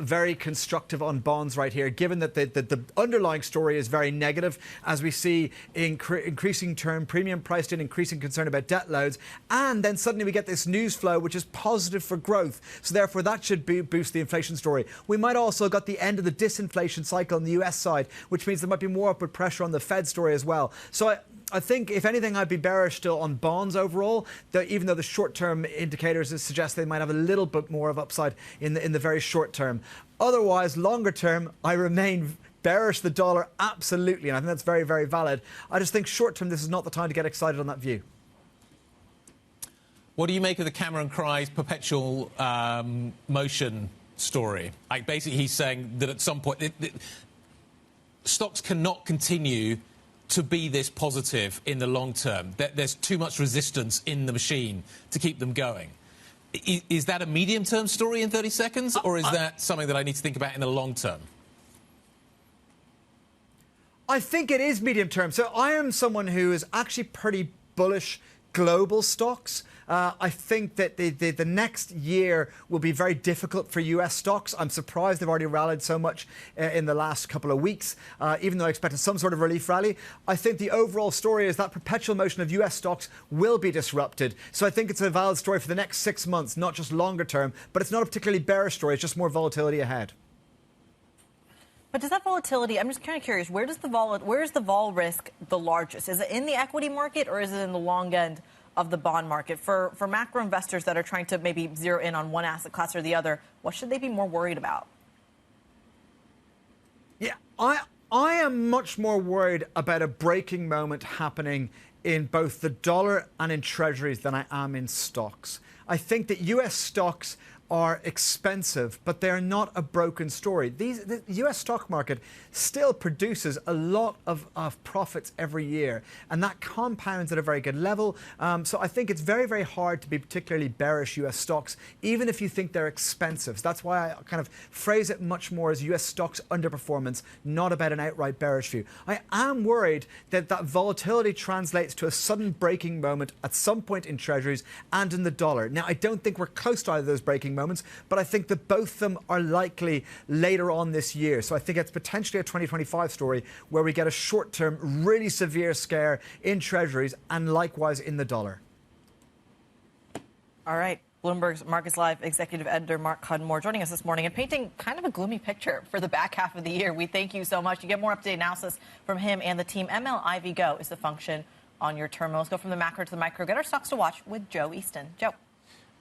very constructive on bonds right here, given that the underlying story is very negative, as we see increasing term premium priced in, increasing concern about debt loads. And then suddenly we get this news flow, which is positive for growth. So therefore, that should boost the inflation story. We might also got the end of the disinflation cycle on the US side, which means there might be more upward pressure on the Fed story as well. So I think, if anything, I'd be bearish still on bonds overall, even though the short-term indicators suggest they might have a little bit more of upside in the very short term. Otherwise, longer term, I remain bearish the dollar, absolutely, and I think that's very, very valid. I just think short term, this is not the time to get excited on that view. What do you make of the Cameron Cries perpetual motion story? Like, basically, he's saying that at some point, stocks cannot continue to be this positive in the long term. There's too much resistance in the machine to keep them going. Is that a medium-term story in 30 seconds, or is that something that I need to think about in the long term? I think it is medium-term. So I am someone who is actually pretty bullish global stocks. I think that the next year will be very difficult for US stocks. I'm surprised they've already rallied so much in the last couple of weeks, even though I expected some sort of relief rally. I think the overall story is that perpetual motion of US stocks will be disrupted. So I think it's a valid story for the next 6 months, not just longer term, but it's not a particularly bearish story. It's just more volatility ahead. But does that volatility, I'm just kind of curious, where is the vol risk the largest? Is it in the equity market, or is it in the long end of the bond market? For macro investors that are trying to maybe zero in on one asset class or the other, what should they be more worried about? Yeah, I am much more worried about a breaking moment happening in both the dollar and in treasuries than I am in stocks. I think that US stocks are expensive, but they're not a broken story. The US stock market still produces a lot of profits every year, and that compounds at a very good level. So I think it's very, very hard to be particularly bearish US stocks, even if you think they're expensive. So that's why I kind of phrase it much more as US stocks underperformance, not about an outright bearish view. I am worried that that volatility translates to a sudden breaking moment at some point in treasuries and in the dollar. Now, I don't think we're close to either of those breaking moments, but I think that both of them are likely later on this year. So I think it's potentially a 2025 story where we get a short-term, really severe scare in treasuries and likewise in the dollar. All right. Bloomberg's Markets Live executive editor Mark Cudmore joining us this morning and painting kind of a gloomy picture for the back half of the year. We thank you so much. You get more up-to-date analysis from him and the team. MLIV Go is the function on your terminal. Let's go from the macro to the micro. Get our stocks to watch with Joe Easton. Joe.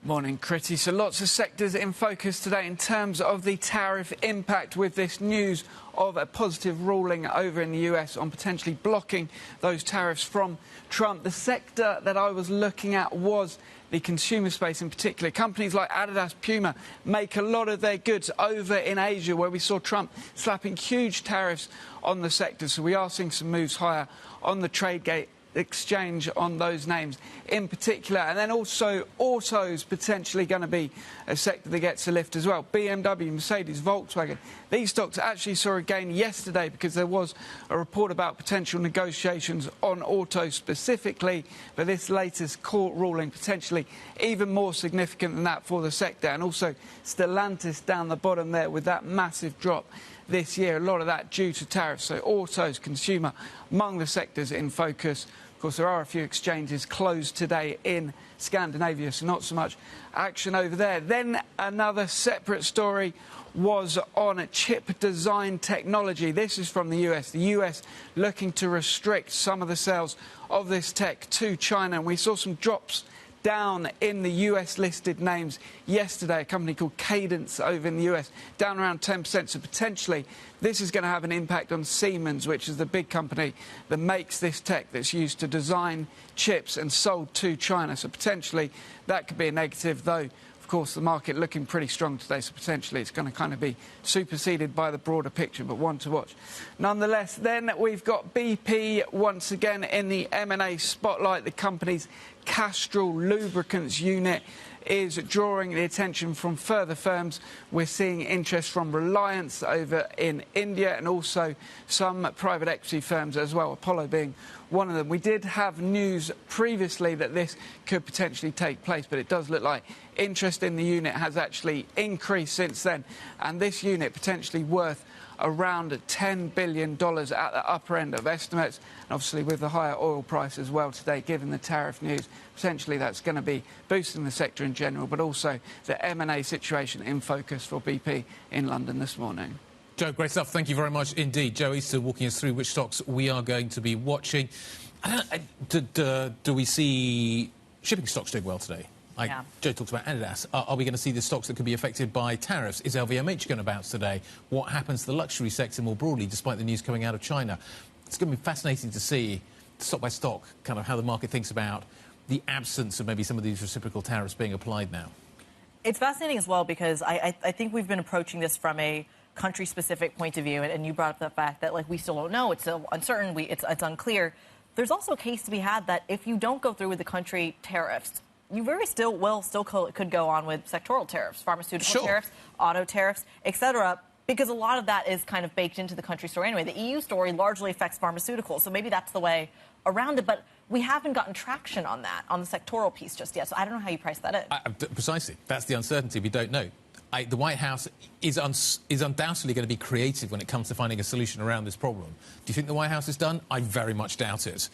Morning, Kriti. So lots of sectors in focus today in terms of the tariff impact, with this news of a positive ruling over in the US on potentially blocking those tariffs from Trump. The sector that I was looking at was the consumer space in particular. Companies like Adidas, Puma make a lot of their goods over in Asia, where we saw Trump slapping huge tariffs on the sector. So we are seeing some moves higher on the Tradegate exchange on those names in particular. And then also autos potentially going to be a sector that gets a lift as well. BMW, Mercedes, Volkswagen, these stocks actually saw a gain yesterday because there was a report about potential negotiations on autos specifically, but this latest court ruling potentially even more significant than that for the sector. And also Stellantis down the bottom there with that massive drop this year, a lot of that due to tariffs. So autos, consumer, among the sectors in focus. Of course, there are a few exchanges closed today in Scandinavia, so not so much action over there. Then another separate story was on chip design technology. This is from the US. The US looking to restrict some of the sales of this tech to China. And we saw some drops down in the US-listed names yesterday. A company called Cadence over in the US, down around 10%. So potentially this is going to have an impact on Siemens, which is the big company that makes this tech that's used to design chips and sold to China. So potentially that could be a negative, though. Of course, the market looking pretty strong today, so potentially it's going to kind of be superseded by the broader picture, but one to watch. Nonetheless, then we've got BP once again in the M&A spotlight. The company's Castrol Lubricants unit is drawing the attention from further firms. We're seeing interest from Reliance over in India and also some private equity firms as well, Apollo being one of them. We did have news previously that this could potentially take place, but it does look like interest in the unit has actually increased since then, and this unit potentially worth around $10 billion at the upper end of estimates. And obviously with the higher oil price as well today, given the tariff news, potentially that's going to be boosting the sector in general, but also the M&A situation in focus for BP in London this morning. Joe, great stuff. Thank you very much indeed. Joe Easter walking us through which stocks we are going to be watching. Do we see shipping stocks doing well today? Yeah. Joe talked about Adidas. Are we going to see the stocks that could be affected by tariffs? Is LVMH going to bounce today? What happens to the luxury sector more broadly, despite the news coming out of China? It's going to be fascinating to see, stock by stock, kind of how the market thinks about the absence of maybe some of these reciprocal tariffs being applied now. It's fascinating as well because I think we've been approaching this from a country-specific point of view, and you brought up the fact that, like, we still don't know. It's still uncertain. It's unclear. There's also a case to be had that if you don't go through with the country tariffs, you very still could go on with sectoral tariffs, pharmaceutical tariffs, auto tariffs, etc., because a lot of that is kind of baked into the country story anyway. The EU story largely affects pharmaceuticals, so maybe that's the way around it, but we haven't gotten traction on that, on the sectoral piece just yet, so I don't know how you price that in. Precisely. That's the uncertainty. We don't know. The White House is undoubtedly going to be creative when it comes to finding a solution around this problem. Do you think the White House is done? I very much doubt it.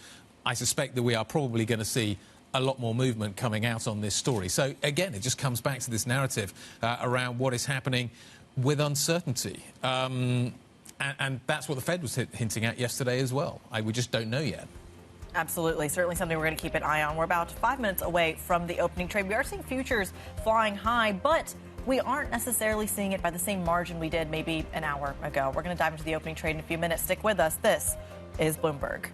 I suspect that we are probably going to see a lot more movement coming out on this story. So, again, it just comes back to this narrative around what is happening with uncertainty. And that's what the Fed was hinting at yesterday as well. We just don't know yet. Absolutely. Certainly something we're going to keep an eye on. We're about 5 minutes away from the opening trade. We are seeing futures flying high, but we aren't necessarily seeing it by the same margin we did maybe an hour ago. We're going to dive into the opening trade in a few minutes. Stick with us. This is Bloomberg.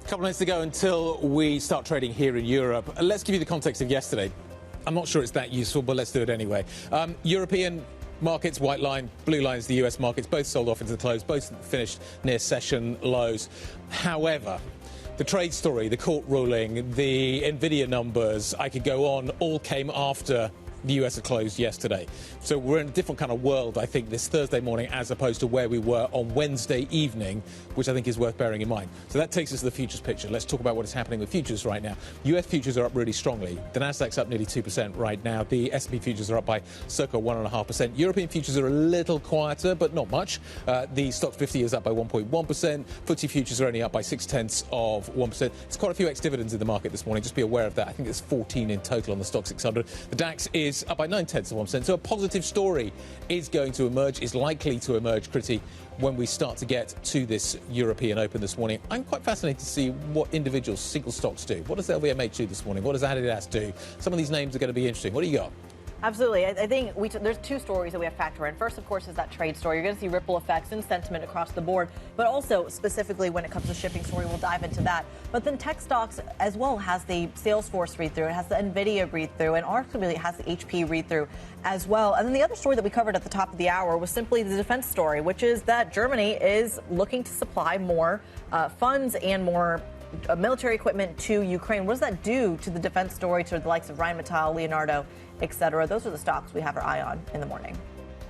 A couple of minutes to go until we start trading here in Europe. Let's give you the context of yesterday. I'm not sure it's that useful, but let's do it anyway. European markets, white line, blue line is the US markets, both sold off into the close, both finished near session lows. However, the trade story, the court ruling, the Nvidia numbers, I could go on, all came after the US had closed yesterday. So we're in a different kind of world, I think, this Thursday morning as opposed to where we were on Wednesday evening, which I think is worth bearing in mind. So that takes us to the futures picture. Let's talk about what is happening with futures right now. US futures are up really strongly. The Nasdaq's up nearly 2% right now. The S&P futures are up by circa 1.5%. European futures are a little quieter, but not much. The Stoxx 50 is up by 1.1%. FTSE futures are only up by 0.6%. There's quite a few ex-dividends in the market this morning. Just be aware of that. I think there's 14 in total on the Stoxx 600. The DAX is up by 0.9%. So a positive story is going to emerge, is likely to emerge, Kriti, when we start to get to this European Open this morning. I'm quite fascinated to see what individual single stocks do. What does LVMH do this morning? What does Adidas do? Some of these names are going to be interesting. What do you got? Absolutely. I think there's two stories that we have to factor in. First, of course, is that trade story. You're going to see ripple effects and sentiment across the board, but also specifically when it comes to shipping story, we'll dive into that. But then tech stocks as well has the Salesforce read-through, it has the Nvidia read-through, and arguably it has the HP read-through as well. And then the other story that we covered at the top of the hour was simply the defense story, which is that Germany is looking to supply more funds and more military equipment to Ukraine. What does that do to the defense story, to the likes of Rheinmetall, Leonardo, etc.? Those are the stocks we have our eye on in the morning.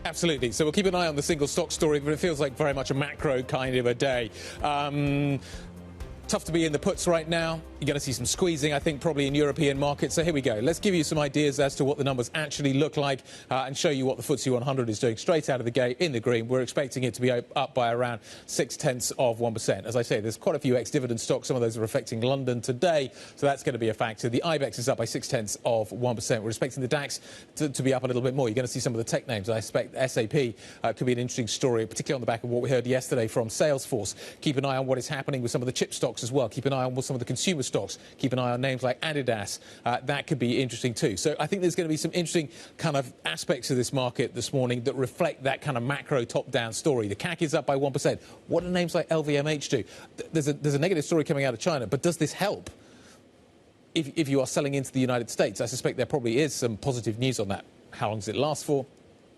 Absolutely. So we'll keep an eye on the single stock story, but it feels like very much a macro kind of a day. Tough to be in the puts right now. You're going to see some squeezing, I think, probably in European markets. So here we go. Let's give you some ideas as to what the numbers actually look like and show you what the FTSE 100 is doing straight out of the gate in the green. We're expecting it to be up by around 0.6%. As I say, there's quite a few ex-dividend stocks. Some of those are affecting London today, so that's going to be a factor. The IBEX is up by 0.6%. We're expecting the DAX to be up a little bit more. You're going to see some of the tech names. I expect SAP could be an interesting story, particularly on the back of what we heard yesterday from Salesforce. Keep an eye on what is happening with some of the chip stocks as well. Keep an eye on what some of the consumer stocks. Keep an eye on names like Adidas. That could be interesting too. So I think there's going to be some interesting kind of aspects of this market this morning that reflect that kind of macro top-down story. The CAC is up by 1%. What do names like LVMH do? There's a negative story coming out of China, but does this help if you are selling into the United States? I suspect there probably is some positive news on that. How long does it last for?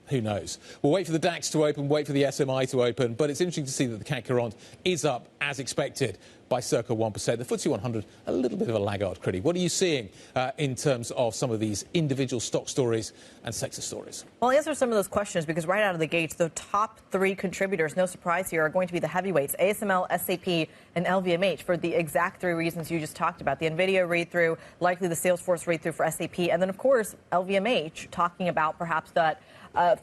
Who knows? We'll wait for the DAX to open, wait for the SMI to open, but it's interesting to see that the CAC 40 is up, as expected, by circa 1%. The FTSE 100, a little bit of a laggard, Kriti. What are you seeing in terms of some of these individual stock stories and sector stories? Well, I'll answer some of those questions because right out of the gates, the top three contributors, no surprise here, are going to be the heavyweights, ASML, SAP, and LVMH, for the exact three reasons you just talked about. The Nvidia read-through, likely the Salesforce read-through for SAP, and then, of course, LVMH talking about perhaps that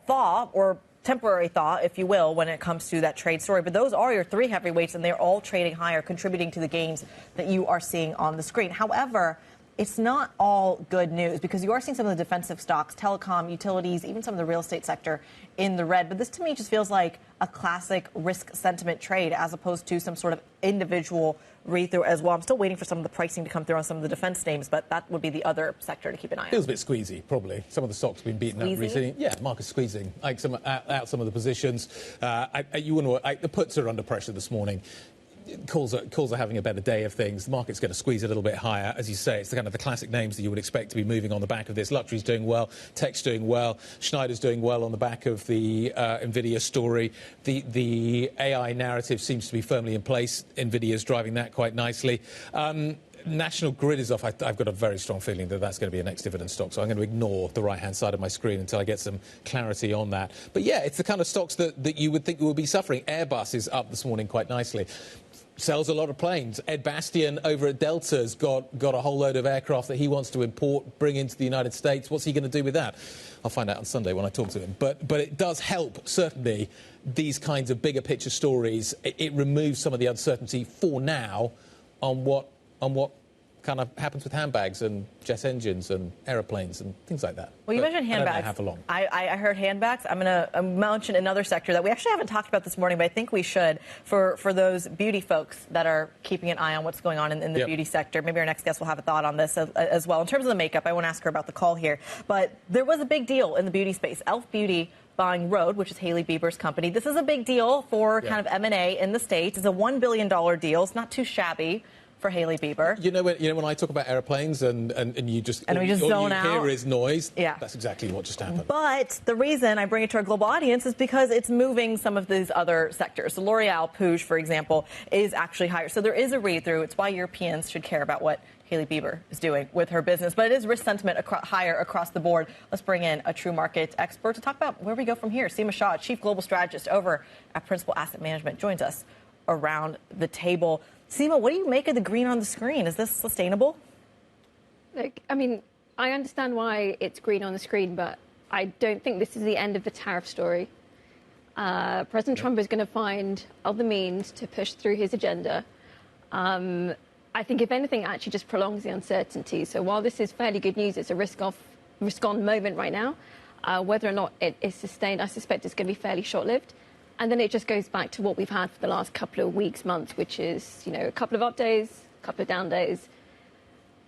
thaw or temporary thaw, if you will, when it comes to that trade story. But those are your three heavyweights, and they're all trading higher, contributing to the gains that you are seeing on the screen. However, it's not all good news because you are seeing some of the defensive stocks, telecom, utilities, even some of the real estate sector in the red. But this, to me, just feels like a classic risk sentiment trade as opposed to some sort of individual read-through as well. I'm still waiting for some of the pricing to come through on some of the defense names, but that would be the other sector to keep an eye on. Feels a bit squeezy, probably. Some of the stocks have been beaten up recently. Yeah, market squeezing. Like out some of the positions. The puts are under pressure this morning. Calls are having a better day of things. The market's going to squeeze a little bit higher. As you say, it's the kind of the classic names that you would expect to be moving on the back of this. Luxury's doing well. Tech's doing well. Schneider's doing well on the back of the Nvidia story. The AI narrative seems to be firmly in place. Nvidia's driving that quite nicely. National Grid is off. I've got a very strong feeling that that's going to be an ex-dividend stock, so I'm going to ignore the right-hand side of my screen until I get some clarity on that. But yeah, it's the kind of stocks that you would think would be suffering. Airbus is up this morning quite nicely. Sells a lot of planes. Ed Bastian over at Delta's got a whole load of aircraft that he wants to import, bring into the United States. What's he going to do with that? I'll find out on Sunday when I talk to him. But it does help, certainly, these kinds of bigger picture stories. It removes some of the uncertainty for now on what kind of happens with handbags and jet engines and aeroplanes and things like that. Well, you mentioned handbags. I don't know how for long. I heard handbags. I'm going to mention another sector that we actually haven't talked about this morning, but I think we should for those beauty folks that are keeping an eye on what's going on in the beauty sector. Maybe our next guest will have a thought on this as well. In terms of the makeup, I won't ask her about the call here, but there was a big deal in the beauty space. Elf Beauty buying Rhode, which is Hailey Bieber's company. This is a big deal for kind of M&A in the States. It's a $1 billion deal. It's not too shabby for Hailey Bieber. You know when I talk about airplanes and you just we just zone out. All you hear is noise. Yeah, that's exactly what just happened. But the reason I bring it to our global audience is because it's moving some of these other sectors. So L'Oreal, Puig, for example, is actually higher. So there is a read-through. It's why Europeans should care about what Hailey Bieber is doing with her business. But it is risk sentiment higher across the board. Let's bring in a true market expert to talk about where we go from here. Seema Shah, Chief Global Strategist over at Principal Asset Management, joins us around the table. Seema, what do you make of the green on the screen? Is this sustainable? Look, I mean, I understand why it's green on the screen, but I don't think this is the end of the tariff story. President Trump is going to find other means to push through his agenda. I think, if anything, it actually just prolongs the uncertainty. So while this is fairly good news, it's a risk-on moment right now. Whether or not it is sustained, I suspect it's going to be fairly short-lived. And then it just goes back to what we've had for the last couple of weeks, months, which is, a couple of up days, a couple of down days,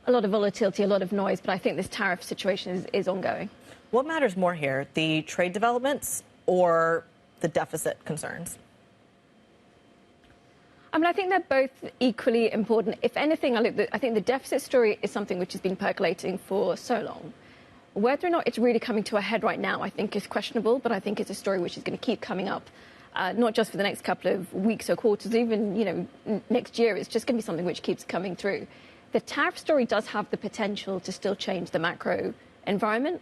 a lot of volatility, a lot of noise. But I think this tariff situation is ongoing. What matters more here, the trade developments or the deficit concerns? I mean, I think they're both equally important. If anything, I think the deficit story is something which has been percolating for so long. Whether or not it's really coming to a head right now, I think is questionable. But I think it's a story which is going to keep coming up. Not just for the next couple of weeks or quarters, even, next year. It's just going to be something which keeps coming through. The tariff story does have the potential to still change the macro environment.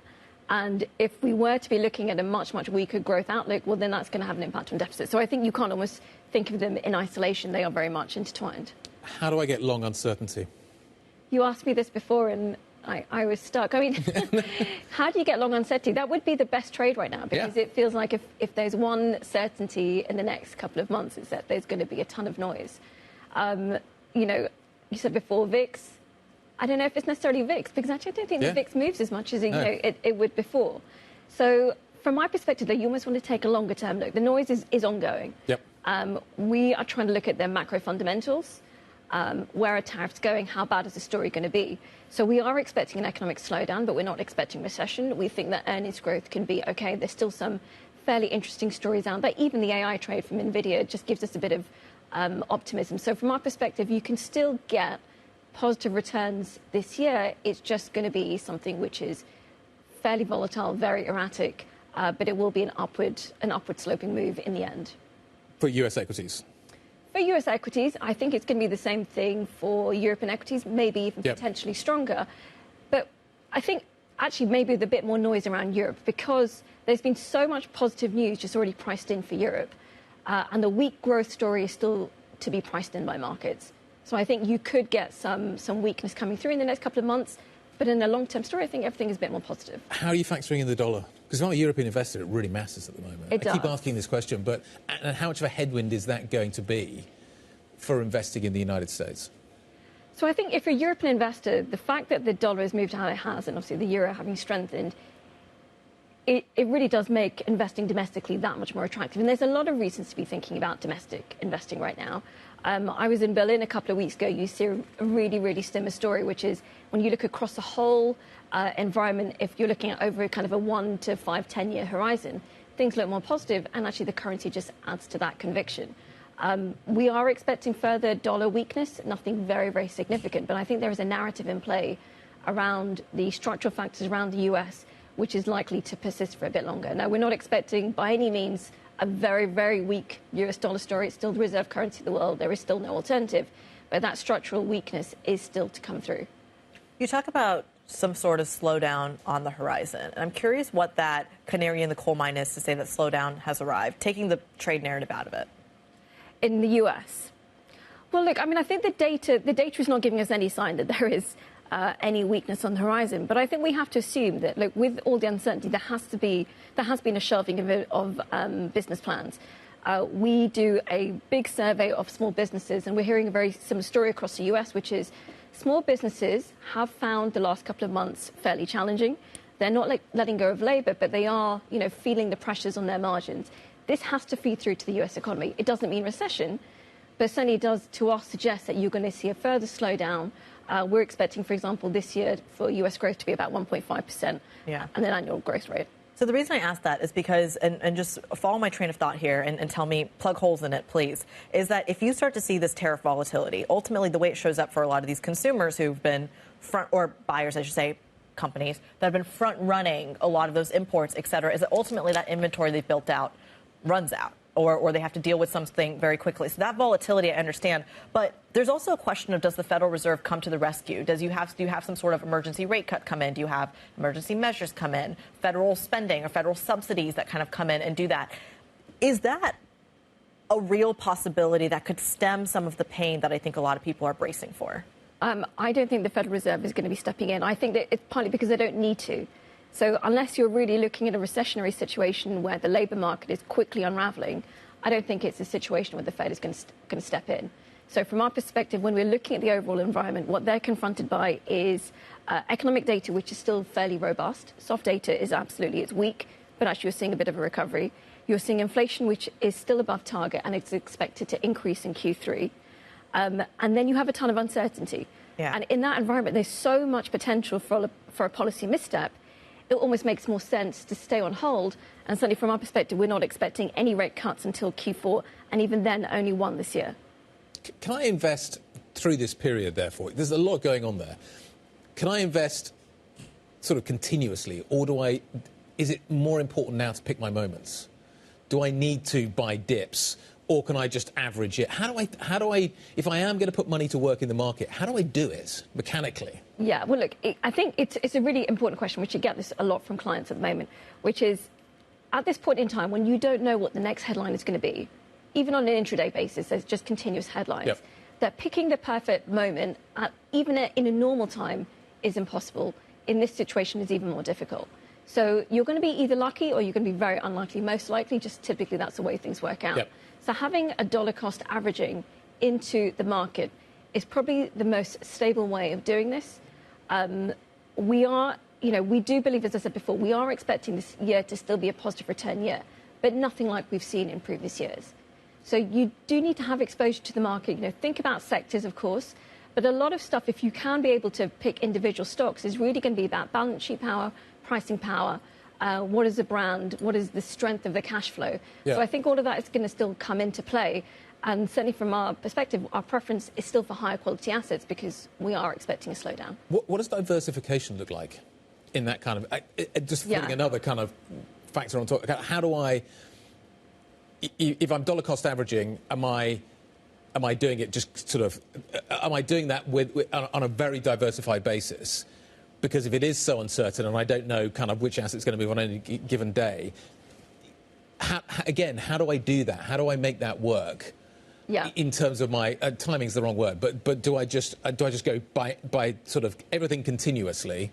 And if we were to be looking at a much, much weaker growth outlook, well, then that's going to have an impact on deficit. So I think you can't almost think of them in isolation. They are very much intertwined. How do I get long uncertainty? You asked me this before, and I was stuck. I mean, how do you get long uncertainty? That would be the best trade right now, because it feels like if there's one certainty in the next couple of months, it's that there's going to be a ton of noise. You know, you said before VIX. I don't know if it's necessarily VIX, because actually I don't think the VIX moves as much as it would before. So from my perspective, though, you almost want to take a longer term look. The noise is ongoing. Yep. We are trying to look at their macro fundamentals. Where are tariffs going? How bad is the story going to be? So we are expecting an economic slowdown, but we're not expecting recession. We think that earnings growth can be okay. There's still some fairly interesting stories out there. Even the AI trade from Nvidia just gives us a bit of optimism. So from our perspective, you can still get positive returns this year. It's just going to be something which is fairly volatile, very erratic, but it will be an upward sloping move in the end. For US equities? For US equities, I think it's going to be the same thing for European equities, maybe even potentially stronger. But I think actually maybe with a bit more noise around Europe, because there's been so much positive news just already priced in for Europe. And the weak growth story is still to be priced in by markets. So I think you could get some weakness coming through in the next couple of months. But in the long-term story, I think everything is a bit more positive. How are you factoring in the dollar? Because if I'm a European investor, it really matters at the moment. I keep asking this question, but and how much of a headwind is that going to be for investing in the United States? So I think if you're a European investor, the fact that the dollar has moved how it has, and obviously the euro having strengthened, it really does make investing domestically that much more attractive. And there's a lot of reasons to be thinking about domestic investing right now. I was in Berlin a couple of weeks ago. You see a really, really similar story, which is when you look across the whole environment, if you're looking at over kind of a 1 to 5, 10-year horizon, things look more positive, and actually the currency just adds to that conviction. We are expecting further dollar weakness, nothing very, very significant, but I think there is a narrative in play around the structural factors around the US, which is likely to persist for a bit longer. Now, we're not expecting by any means a very, very weak US dollar story. It's still the reserve currency of the world. There is still no alternative, but that structural weakness is still to come through. You talk about some sort of slowdown on the horizon. And I'm curious what that canary in the coal mine is to say that slowdown has arrived, taking the trade narrative out of it. In the US? Well, look, I mean, I think the data is not giving us any sign that there is any weakness on the horizon. But I think we have to assume that, look, with all the uncertainty, there has been a shelving of business plans. We do a big survey of small businesses, and we're hearing a very similar story across the US, which is small businesses have found the last couple of months fairly challenging. They're not letting go of labor, but they are, feeling the pressures on their margins. This has to feed through to the US economy. It doesn't mean recession, but certainly it does to us suggest that you're going to see a further slowdown. We're expecting, for example, this year for US growth to be about 1.5%, and an annual growth rate. So the reason I ask that is because, and just follow my train of thought here and tell me, plug holes in it, please, is that if you start to see this tariff volatility, ultimately the way it shows up for a lot of these consumers who've been or buyers, I should say, companies that have been front running a lot of those imports, et cetera, is that ultimately that inventory they've built out runs out. Or they have to deal with something very quickly. So that volatility, I understand. But there's also a question of, does the Federal Reserve come to the rescue? Do you have some sort of emergency rate cut come in? Do you have emergency measures come in? Federal spending or federal subsidies that kind of come in and do that? Is that a real possibility that could stem some of the pain that I think a lot of people are bracing for? I don't think the Federal Reserve is going to be stepping in. I think that it's partly because they don't need to. So unless you're really looking at a recessionary situation where the labour market is quickly unravelling, I don't think it's a situation where the Fed is going to step in. So from our perspective, when we're looking at the overall environment, what they're confronted by is economic data, which is still fairly robust. Soft data is absolutely, it's weak, but actually you're seeing a bit of a recovery. You're seeing inflation, which is still above target, and it's expected to increase in Q3. And then you have a ton of uncertainty. Yeah. And in that environment, there's so much potential for a policy misstep. It almost makes more sense to stay on hold. And certainly from our perspective, we're not expecting any rate cuts until Q4, and even then, only one this year. Can I invest through this period, therefore? There's a lot going on there. Can I invest sort of continuously, or is it more important now to pick my moments? Do I need to buy dips, or can I just average it? How do I, if I am going to put money to work in the market, how do I do it mechanically? Yeah, well, look, I think it's a really important question, which you get this a lot from clients at the moment, which is at this point in time, when you don't know what the next headline is going to be, even on an intraday basis, there's just continuous headlines. Yep. that picking the perfect moment, even in a normal time, is impossible. In this situation, is even more difficult. So you're going to be either lucky or you're going to be very unlikely. Most likely, just typically that's the way things work out. Yep. So having a dollar cost averaging into the market is probably the most stable way of doing this. We do believe, as I said before, we are expecting this year to still be a positive return year, but nothing like we've seen in previous years. So you do need to have exposure to the market. Think about sectors, of course, but a lot of stuff, if you can be able to pick individual stocks, is really going to be about balance sheet power, pricing power, what is the brand, what is the strength of the cash flow. Yeah. So I think all of that is going to still come into play. And certainly from our perspective, our preference is still for higher quality assets because we are expecting a slowdown. What does diversification look like in that kind of... just putting another kind of factor on top. How do I... If I'm dollar cost averaging, am I doing it just sort of... Am I doing that on a very diversified basis? Because if it is so uncertain and I don't know kind of which asset's going to move on any given day, how do I do that? How do I make that work? Yeah. In terms of my timing's the wrong word, but do I just go by sort of everything continuously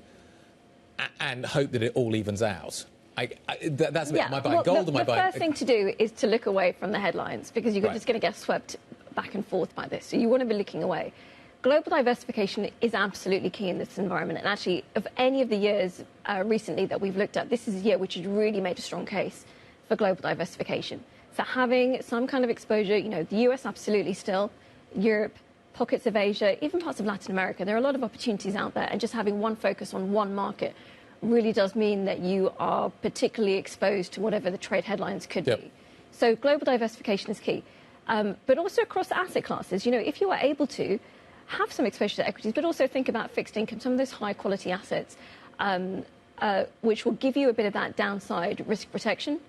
and hope that it all evens out? That's am I buying gold? Am I buying? The first thing to do is to look away from the headlines because you're just going to get swept back and forth by this. So you want to be looking away. Global diversification is absolutely key in this environment. And actually, of any of the years recently that we've looked at, this is a year which has really made a strong case for global diversification. So having some kind of exposure, the US absolutely still, Europe, pockets of Asia, even parts of Latin America, there are a lot of opportunities out there. And just having one focus on one market really does mean that you are particularly exposed to whatever the trade headlines could be. So global diversification is key. But also across asset classes, if you are able to have some exposure to equities, but also think about fixed income, some of those high quality assets, which will give you a bit of that downside risk protection.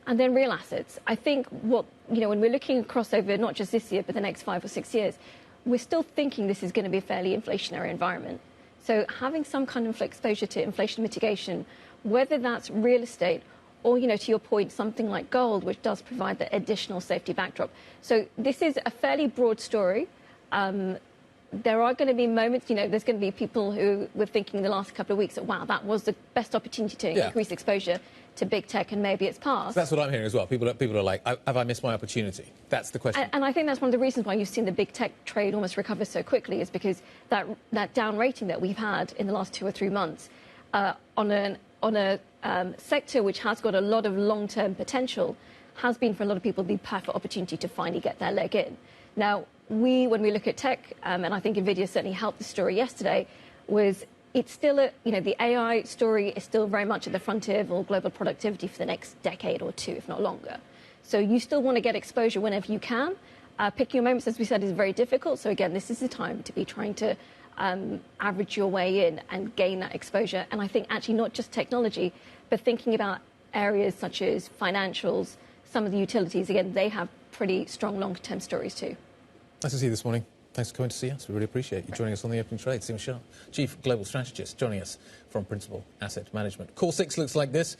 And then real assets. I think when we're looking across over not just this year, but the next 5 or 6 years, we're still thinking this is going to be a fairly inflationary environment. So having some kind of exposure to inflation mitigation, whether that's real estate or, to your point, something like gold, which does provide the additional safety backdrop. So this is a fairly broad story. There are going to be moments, there's going to be people who were thinking the last couple of weeks that, wow, that was the best opportunity to increase exposure to big tech, and maybe it's past. So that's what I'm hearing as well. People are like, have I missed my opportunity? That's the question. And I think that's one of the reasons why you've seen the big tech trade almost recover so quickly is because that down rating that we've had in the last 2 or 3 months on a sector which has got a lot of long-term potential has been for a lot of people the perfect opportunity to finally get their leg in. Now, when we look at tech, and I think Nvidia certainly helped the story yesterday, it's still the AI story is still very much at the frontier of global productivity for the next decade or two, if not longer. So you still want to get exposure whenever you can. Picking your moments, as we said, is very difficult. So again, this is the time to be trying to average your way in and gain that exposure. And I think actually not just technology, but thinking about areas such as financials, some of the utilities, again, they have pretty strong long-term stories too. Nice to see you this morning. Thanks for coming to see us. We really appreciate you joining us on the Opening Trade. Seema Shah, Chief Global Strategist, joining us from Principal Asset Management. Core 6 looks like this.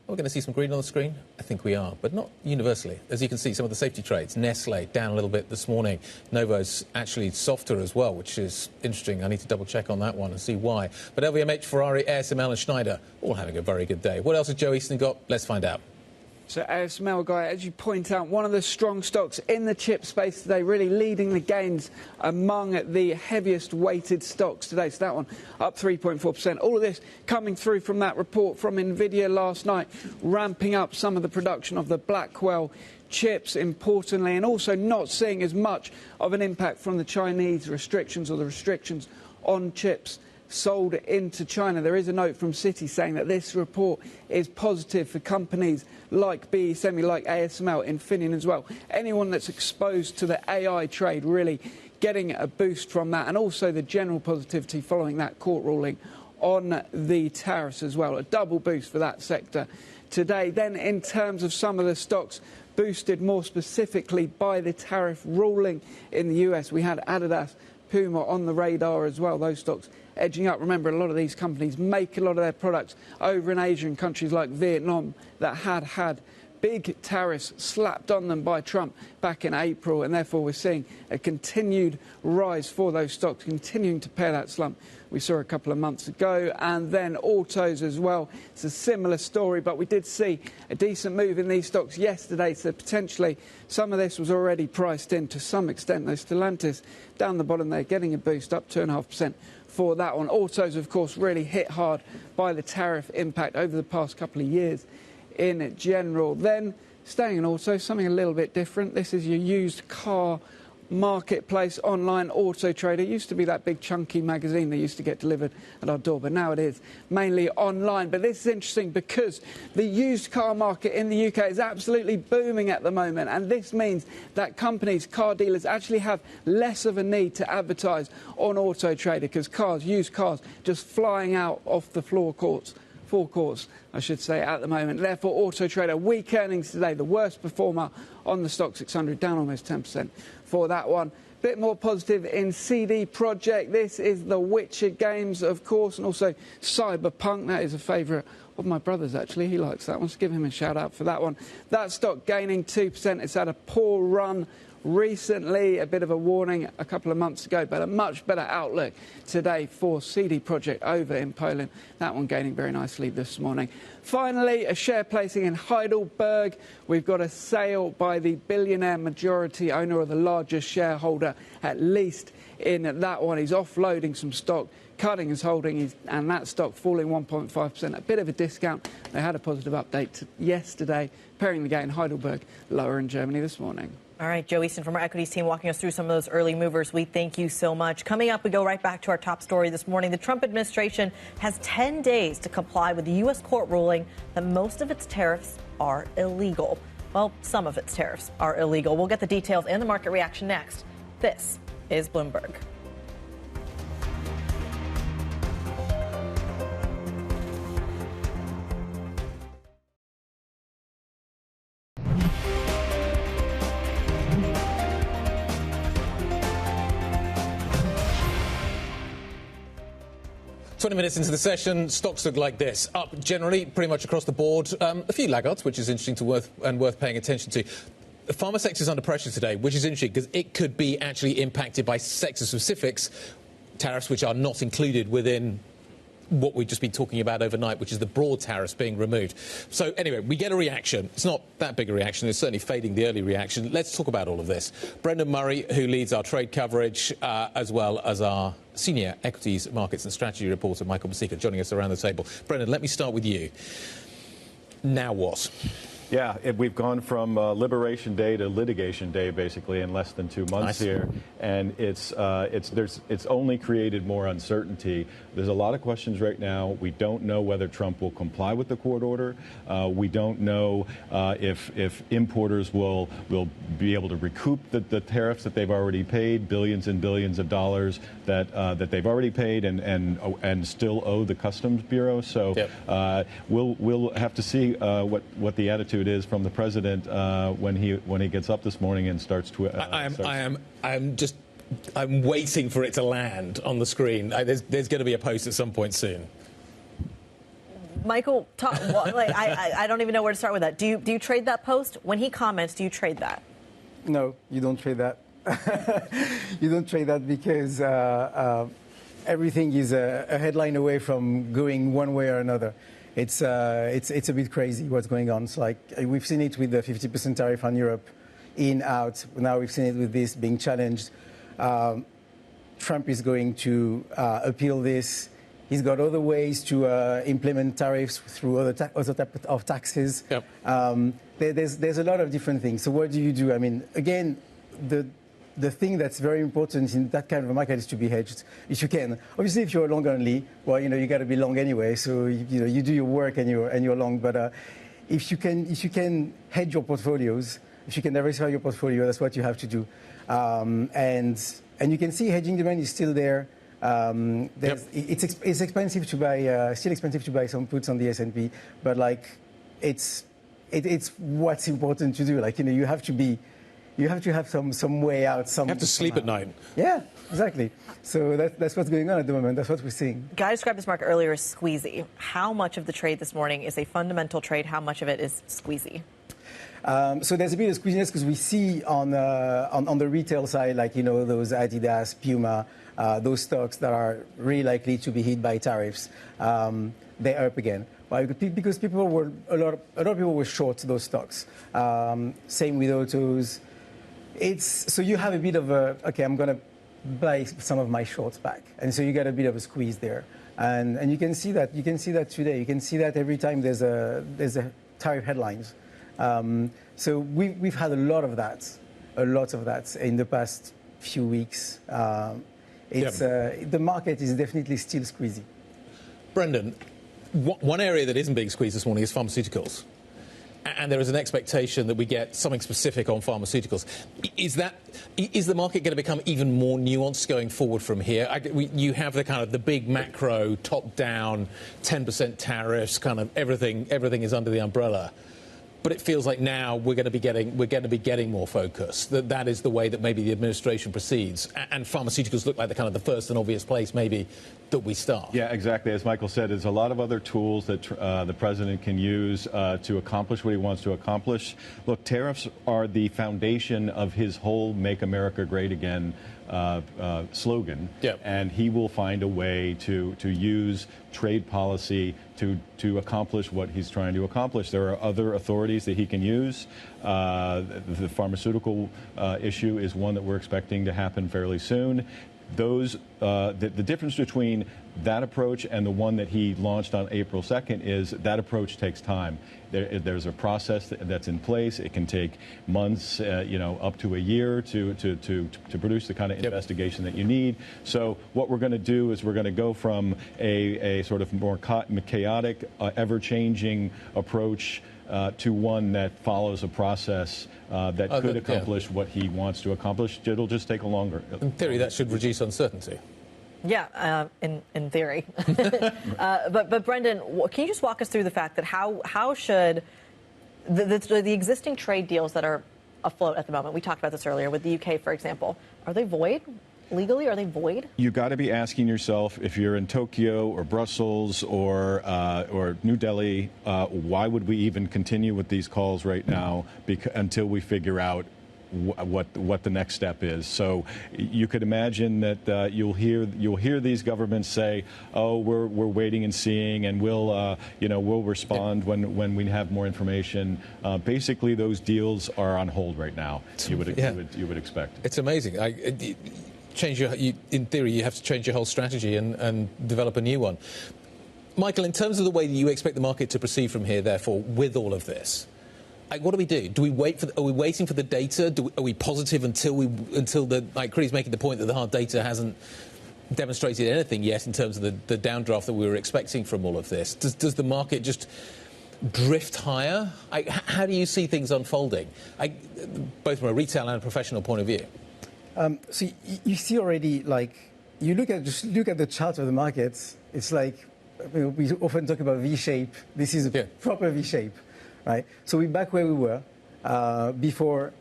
We're going to see some green on the screen. I think we are, but not universally. As you can see, some of the safety trades. Nestle down a little bit this morning. Novo's actually softer as well, which is interesting. I need to double check on that one and see why. But LVMH, Ferrari, ASML and Schneider all having a very good day. What else has Joe Easton got? Let's find out. So ASML, Guy, as you point out, one of the strong stocks in the chip space today, really leading the gains among the heaviest weighted stocks today. So that one up 3.4%. All of this coming through from that report from Nvidia last night, ramping up some of the production of the Blackwell chips, importantly, and also not seeing as much of an impact from the Chinese restrictions or the restrictions on chips sold into China. There is a note from Citi saying that this report is positive for companies like BE Semi, like ASML, Infineon as well. Anyone that's exposed to the AI trade really getting a boost from that, and also the general positivity following that court ruling on the tariffs as well. A double boost for that sector today. Then in terms of some of the stocks boosted more specifically by the tariff ruling in the US, we had Adidas, Puma on the radar as well. Those stocks edging up. Remember, a lot of these companies make a lot of their products over in Asian countries like Vietnam that had big tariffs slapped on them by Trump back in April, and therefore we're seeing a continued rise for those stocks, continuing to pay that slump we saw a couple of months ago. And then autos as well. It's a similar story, but we did see a decent move in these stocks yesterday, so potentially some of this was already priced in to some extent. Though Stellantis down the bottom there getting a boost up 2.5% for that one. Autos, of course, really hit hard by the tariff impact over the past couple of years in general. Then, staying in auto, something a little bit different. This is your used car marketplace online auto trader. It used to be that big chunky magazine that used to get delivered at our door, but now it is mainly online. But this is interesting because the used car market in the UK is absolutely booming at the moment, and this means that companies, car dealers, actually have less of a need to advertise on Auto Trader because used cars, just flying out off the forecourts, I should say, at the moment. Therefore, Auto Trader, weak earnings today, the worst performer on the Stoxx 600, down almost 10% for that one. Bit more positive in CD Projekt. This is the Witcher games, of course, and also Cyberpunk. That is a favourite of my brother's, actually. He likes that one, so give him a shout out for that one. That stock gaining 2%. It's had a poor run recently, a bit of a warning a couple of months ago, but a much better outlook today for CD Projekt over in Poland. That one gaining very nicely this morning. Finally, a share placing in Heidelberg. We've got a sale by the billionaire majority owner or the largest shareholder, at least in that one. He's offloading some stock, cutting his holding, and that stock falling 1.5%, a bit of a discount. They had a positive update yesterday, pairing the gain. Heidelberg lower in Germany this morning. All right, Joe Easton from our equities team walking us through some of those early movers. We thank you so much. Coming up, we go right back to our top story this morning. The Trump administration has 10 days to comply with the U.S. court ruling that most of its tariffs are illegal. Well, some of its tariffs are illegal. We'll get the details and the market reaction next. This is Bloomberg. 20 minutes into the session, stocks look like this. Up generally, pretty much across the board. A few laggards, which is interesting to worth paying attention to. The pharma sector is under pressure today, which is interesting because it could be actually impacted by sector-specifics tariffs, which are not included within what we've just been talking about overnight, which is the broad tariffs being removed. So anyway, we get a reaction. It's not that big a reaction. It's certainly fading the early reaction. Let's talk about all of this. Brendan Murray, who leads our trade coverage, as well as our senior equities, markets and strategy reporter, Michael Masika, joining us around the table. Brendan, let me start with you. Now what? Yeah, we've gone from Liberation Day to litigation day, basically, in less than 2 months here, and it's only created more uncertainty. There's a lot of questions right now. We don't know whether Trump will comply with the court order. We don't know if importers will be able to recoup the tariffs that they've already paid, billions and billions of dollars that they've already paid and still owe the Customs Bureau. So we'll have to see what the attitude is from the president when he gets up this morning and starts to. I'm waiting for it to land on the screen. There's going to be a post at some point soon. Michael, I don't even know where to start with that. Do you trade that post? When he comments, do you trade that? No, you don't trade that. You don't trade that because everything is a headline away from going one way or another. It's a bit crazy what's going on. It's like we've seen it with the 50% tariff on Europe, in, out. Now we've seen it with this being challenged. Trump is going to appeal this. He's got other ways to implement tariffs through other type of taxes. Yep. There's a lot of different things. So what do you do? I mean, again, the thing that's very important in that kind of a market is to be hedged, if you can. Obviously, if you're long only, well, you got to be long anyway. So you do your work and you're long. But if you can hedge your portfolios, if you can diversify your portfolio, that's what you have to do. And you can see hedging demand is still there. It's expensive to buy, still expensive to buy some puts on the S&P, but it's what's important to do. You have to have some way out. You have to sleep at night. Yeah, exactly. So that's what's going on at the moment. That's what we're seeing. Guy described this market earlier as squeezy. How much of the trade this morning is a fundamental trade? How much of it is squeezy? So there's a bit of squeeziness because we see on the retail side, like, you know, those Adidas, Puma, those stocks that are really likely to be hit by tariffs, they're up again. Why? Because a lot of people were short those stocks. Same with autos. So you have a bit of a, okay, I'm going to buy some of my shorts back. And so you get a bit of a squeeze there. And you can see that. You can see that today. You can see that every time there's a tariff headlines. So we've had a lot of that in the past few weeks. The market is definitely still squeezy. Brendan, one area that isn't being squeezed this morning is pharmaceuticals. And there is an expectation that we get something specific on pharmaceuticals. Is the market going to become even more nuanced going forward from here? You have the kind of the big macro, top-down, 10% tariffs, kind of everything is under the umbrella. But it feels like now we're going to be getting more focus. That is the way that maybe the administration proceeds, and pharmaceuticals look like the first and obvious place maybe that we start. Yeah, exactly. As Michael said, there's a lot of other tools that the president can use to accomplish what he wants to accomplish. Look, tariffs are the foundation of his whole "Make America Great Again" slogan, and he will find a way to use trade policy to accomplish what he's trying to accomplish. There are other authorities that he can use. The pharmaceutical issue is one that we're expecting to happen fairly soon. The difference between that approach and the one that he launched on April 2nd is that approach takes time. There's a process that's in place. It can take months, up to a year to produce the kind of investigation that you need. So what we're going to do is we're going to go from a sort of more chaotic, ever-changing approach to one that follows a process that could accomplish what he wants to accomplish. It'll just take a longer. In theory, that should reduce uncertainty. Yeah, in theory. But Brendan, can you just walk us through the fact that how should the existing trade deals that are afloat at the moment, we talked about this earlier with the UK, for example, are they void? Legally, are they void? You got to be asking yourself, if you're in Tokyo or Brussels or New Delhi, why would we even continue with these calls right now until we figure out what the next step is? So you could imagine that you'll hear these governments say, "Oh, we're waiting and seeing, and we'll respond when we have more information." Basically, those deals are on hold right now. You would expect. It's amazing. In theory, you have to change your whole strategy and develop a new one. Michael, in terms of the way that you expect the market to proceed from here, therefore, with all of this, what do we do? Do we wait are we waiting for the data? Are we positive until Kriti's making the point that the hard data hasn't demonstrated anything yet in terms of the downdraft that we were expecting from all of this? Does the market just drift higher? How do you see things unfolding, both from a retail and a professional point of view? So you see already, you look at the chart of the markets. It's like, we often talk about V-shape. This is a proper V-shape, right? So we're back where we were before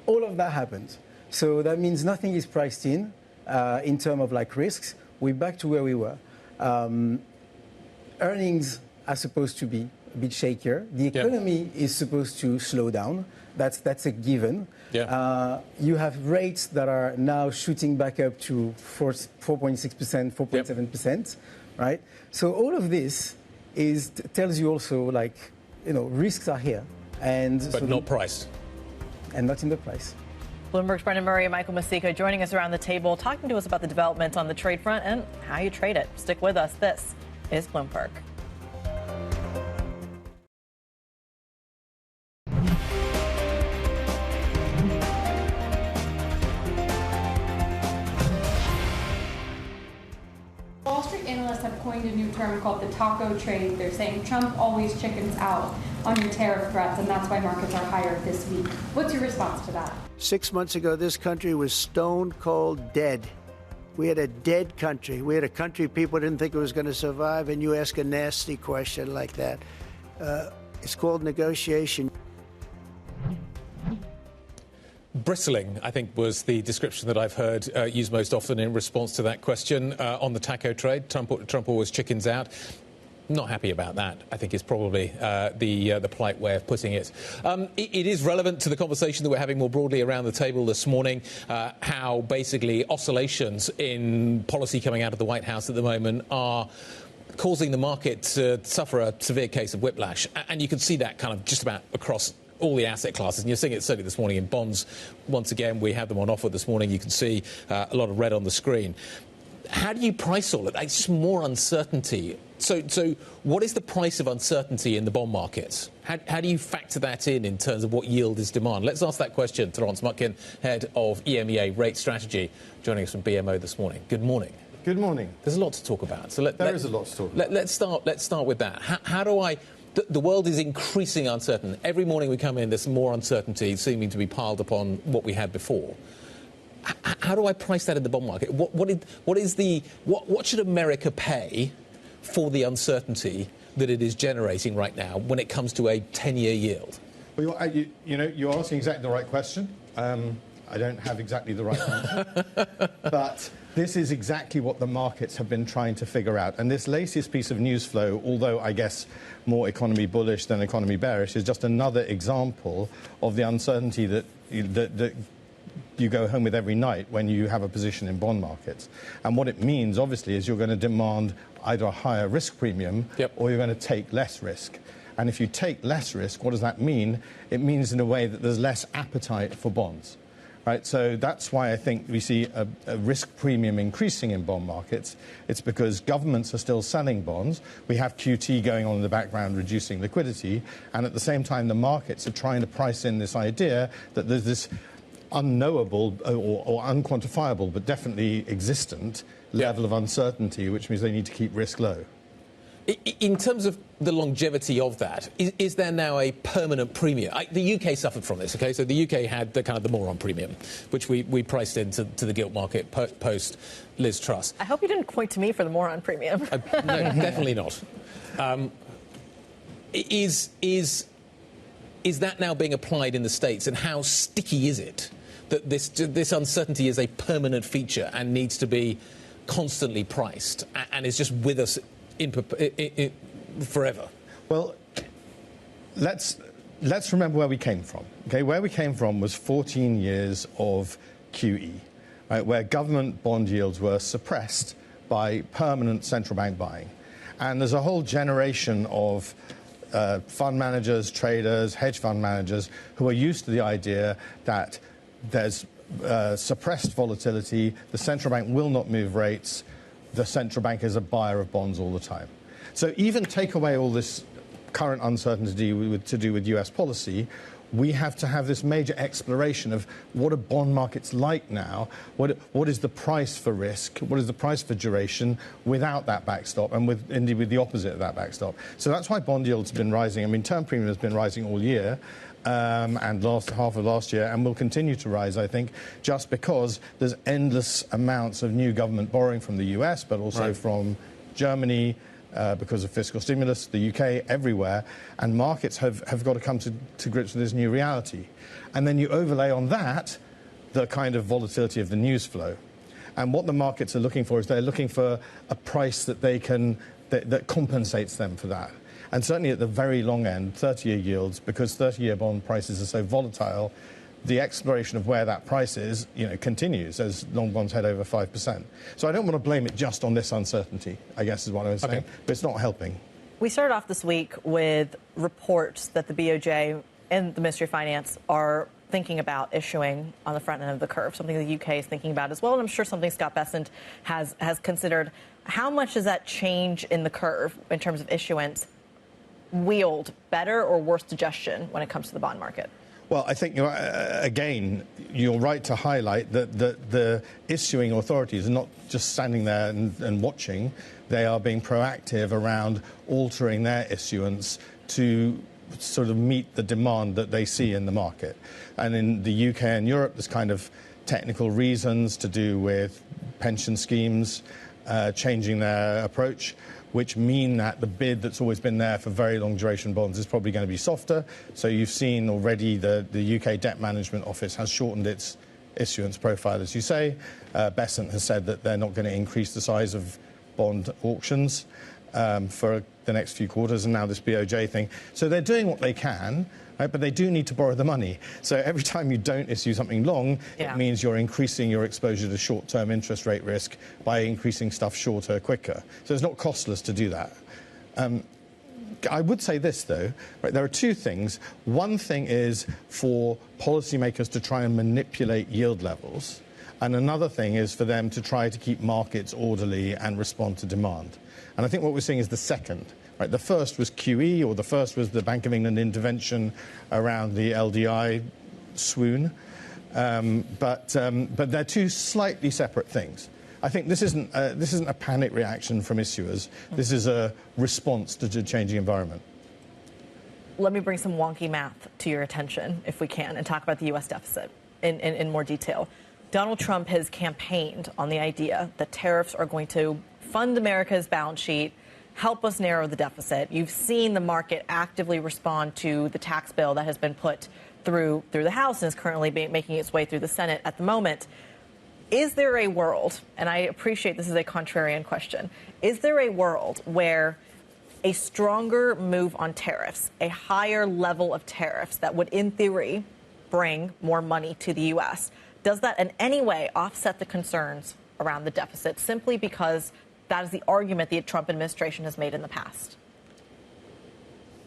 all of that happened. So that means nothing is priced in terms of risks. We're back to where we were. Earnings are supposed to be a bit shakier. The economy is supposed to slow down. That's a given. You have rates that are now shooting back up to 4.6%, 4.7%, right? So all of this tells you also, risks are here, but not priced, and not in the price. Bloomberg's Brendan Murray and Michael Masiko joining us around the table, talking to us about the developments on the trade front and how you trade it. Stick with us. This is Bloomberg. Wall Street analysts have coined a new term called the taco trade. They're saying Trump always chickens out on your tariff threats, and that's why markets are higher this week. What's your response to that? 6 months ago, this country was stone cold dead. We had a dead country. We had a country people didn't think it was going to survive, and you ask a nasty question like that. It's called negotiation. Bristling, I think, was the description that I've heard used most often in response to that question on the taco trade. Trump always chickens out. Not happy about that, I think, is probably the polite way of putting it. It is relevant to the conversation that we're having more broadly around the table this morning, how basically oscillations in policy coming out of the White House at the moment are causing the market to suffer a severe case of whiplash. And you can see that kind of just about across all the asset classes. And you're seeing it certainly this morning in bonds. Once again, we had them on offer this morning. You can see a lot of red on the screen. How do you price all of that? It's more uncertainty. So what is the price of uncertainty in the bond markets? How do you factor that in terms of what yield is demand? Let's ask that question to Terence Mutkin, head of EMEA Rate Strategy, joining us from BMO this morning. Good morning. Good morning. There's a lot to talk about. So there is a lot to talk about. Let's start with that. How do I... The world is increasing uncertain. Every morning we come in, there's more uncertainty seeming to be piled upon what we had before. How do I price that in the bond market? What should America pay for the uncertainty that it is generating right now when it comes to a 10-year yield? Well, you're asking exactly the right question. I don't have exactly the right answer, but this is exactly what the markets have been trying to figure out. And this latest piece of news flow, although I guess more economy bullish than economy bearish, is just another example of the uncertainty that you go home with every night when you have a position in bond markets. And what it means, obviously, is you're going to demand either a higher risk premium or you're going to take less risk. And if you take less risk, what does that mean? It means, in a way, that there's less appetite for bonds. Right, so that's why I think we see a risk premium increasing in bond markets. It's because governments are still selling bonds. We have QT going on in the background, reducing liquidity. And at the same time, the markets are trying to price in this idea that there's this unknowable or unquantifiable, but definitely existent level of uncertainty, which means they need to keep risk low. In terms of the longevity of that, is there now a permanent premium? The UK suffered from this, OK? So the UK had the kind of the moron premium, which we priced into the gilt market post Liz Truss. I hope you didn't point to me for the moron premium. No, definitely not. Is that now being applied in the States, and how sticky is it that this uncertainty is a permanent feature and needs to be constantly priced and is just with us forever? Well, let's remember where we came from. Okay, where we came from was 14 years of QE, right, where government bond yields were suppressed by permanent central bank buying, and there's a whole generation of fund managers, traders, hedge fund managers who are used to the idea that there's suppressed volatility, the central bank will not move rates, the central bank is a buyer of bonds all the time. So even take away all this current uncertainty to do with US policy, we have to have this major exploration of what are bond markets like now, what is the price for risk, what is the price for duration without that backstop, and indeed with the opposite of that backstop. So that's why bond yields have been rising. I mean, term premium has been rising all year. And half of last year, and will continue to rise, I think, just because there's endless amounts of new government borrowing from the US, but also from Germany, because of fiscal stimulus, the UK, everywhere, and markets have got to come to grips with this new reality. And then you overlay on that the kind of volatility of the news flow. And what the markets are looking for is they're looking for a price that that compensates them for that. And certainly at the very long end, 30-year yields, because 30-year bond prices are so volatile, the exploration of where that price is, continues as long bonds head over 5%. So I don't want to blame it just on this uncertainty, I guess is what I was saying, but it's not helping. We started off this week with reports that the BOJ and the Ministry of Finance are thinking about issuing on the front end of the curve, something the UK is thinking about as well, and I'm sure something Scott Bessent has considered. How much does that change in the curve in terms of issuance wield better or worse digestion when it comes to the bond market? Well, I think, again, you're right to highlight that the issuing authorities are not just standing there and watching. They are being proactive around altering their issuance to sort of meet the demand that they see in the market. And in the UK and Europe, there's kind of technical reasons to do with pension schemes changing their approach, which mean that the bid that's always been there for very long duration bonds is probably going to be softer. So you've seen already the UK Debt Management Office has shortened its issuance profile, as you say. Bessent has said that they're not going to increase the size of bond auctions. for the next few quarters, and now this BOJ thing. So they're doing what they can, right, but they do need to borrow the money. So every time you don't issue something long, it means you're increasing your exposure to short-term interest rate risk by increasing stuff shorter quicker. So it's not costless to do that. I would say this, though, right, there are two things. One thing is for policymakers to try and manipulate yield levels, and another thing is for them to try to keep markets orderly and respond to demand. And I think what we're seeing is the second. Right, the first was QE, or the first was the Bank of England intervention around the LDI swoon. But they're two slightly separate things. I think this isn't a panic reaction from issuers. This is a response to the changing environment. Let me bring some wonky math to your attention, if we can, and talk about the U.S. deficit in more detail. Donald Trump has campaigned on the idea that tariffs are going to fund America's balance sheet, help us narrow the deficit. You've seen the market actively respond to the tax bill that has been put through the House and is currently making its way through the Senate at the moment. Is there a world, and I appreciate this is a contrarian question, is there a world where a stronger move on tariffs, a higher level of tariffs that would, in theory, bring more money to the U.S., does that in any way offset the concerns around the deficit, simply because that is the argument the Trump administration has made in the past?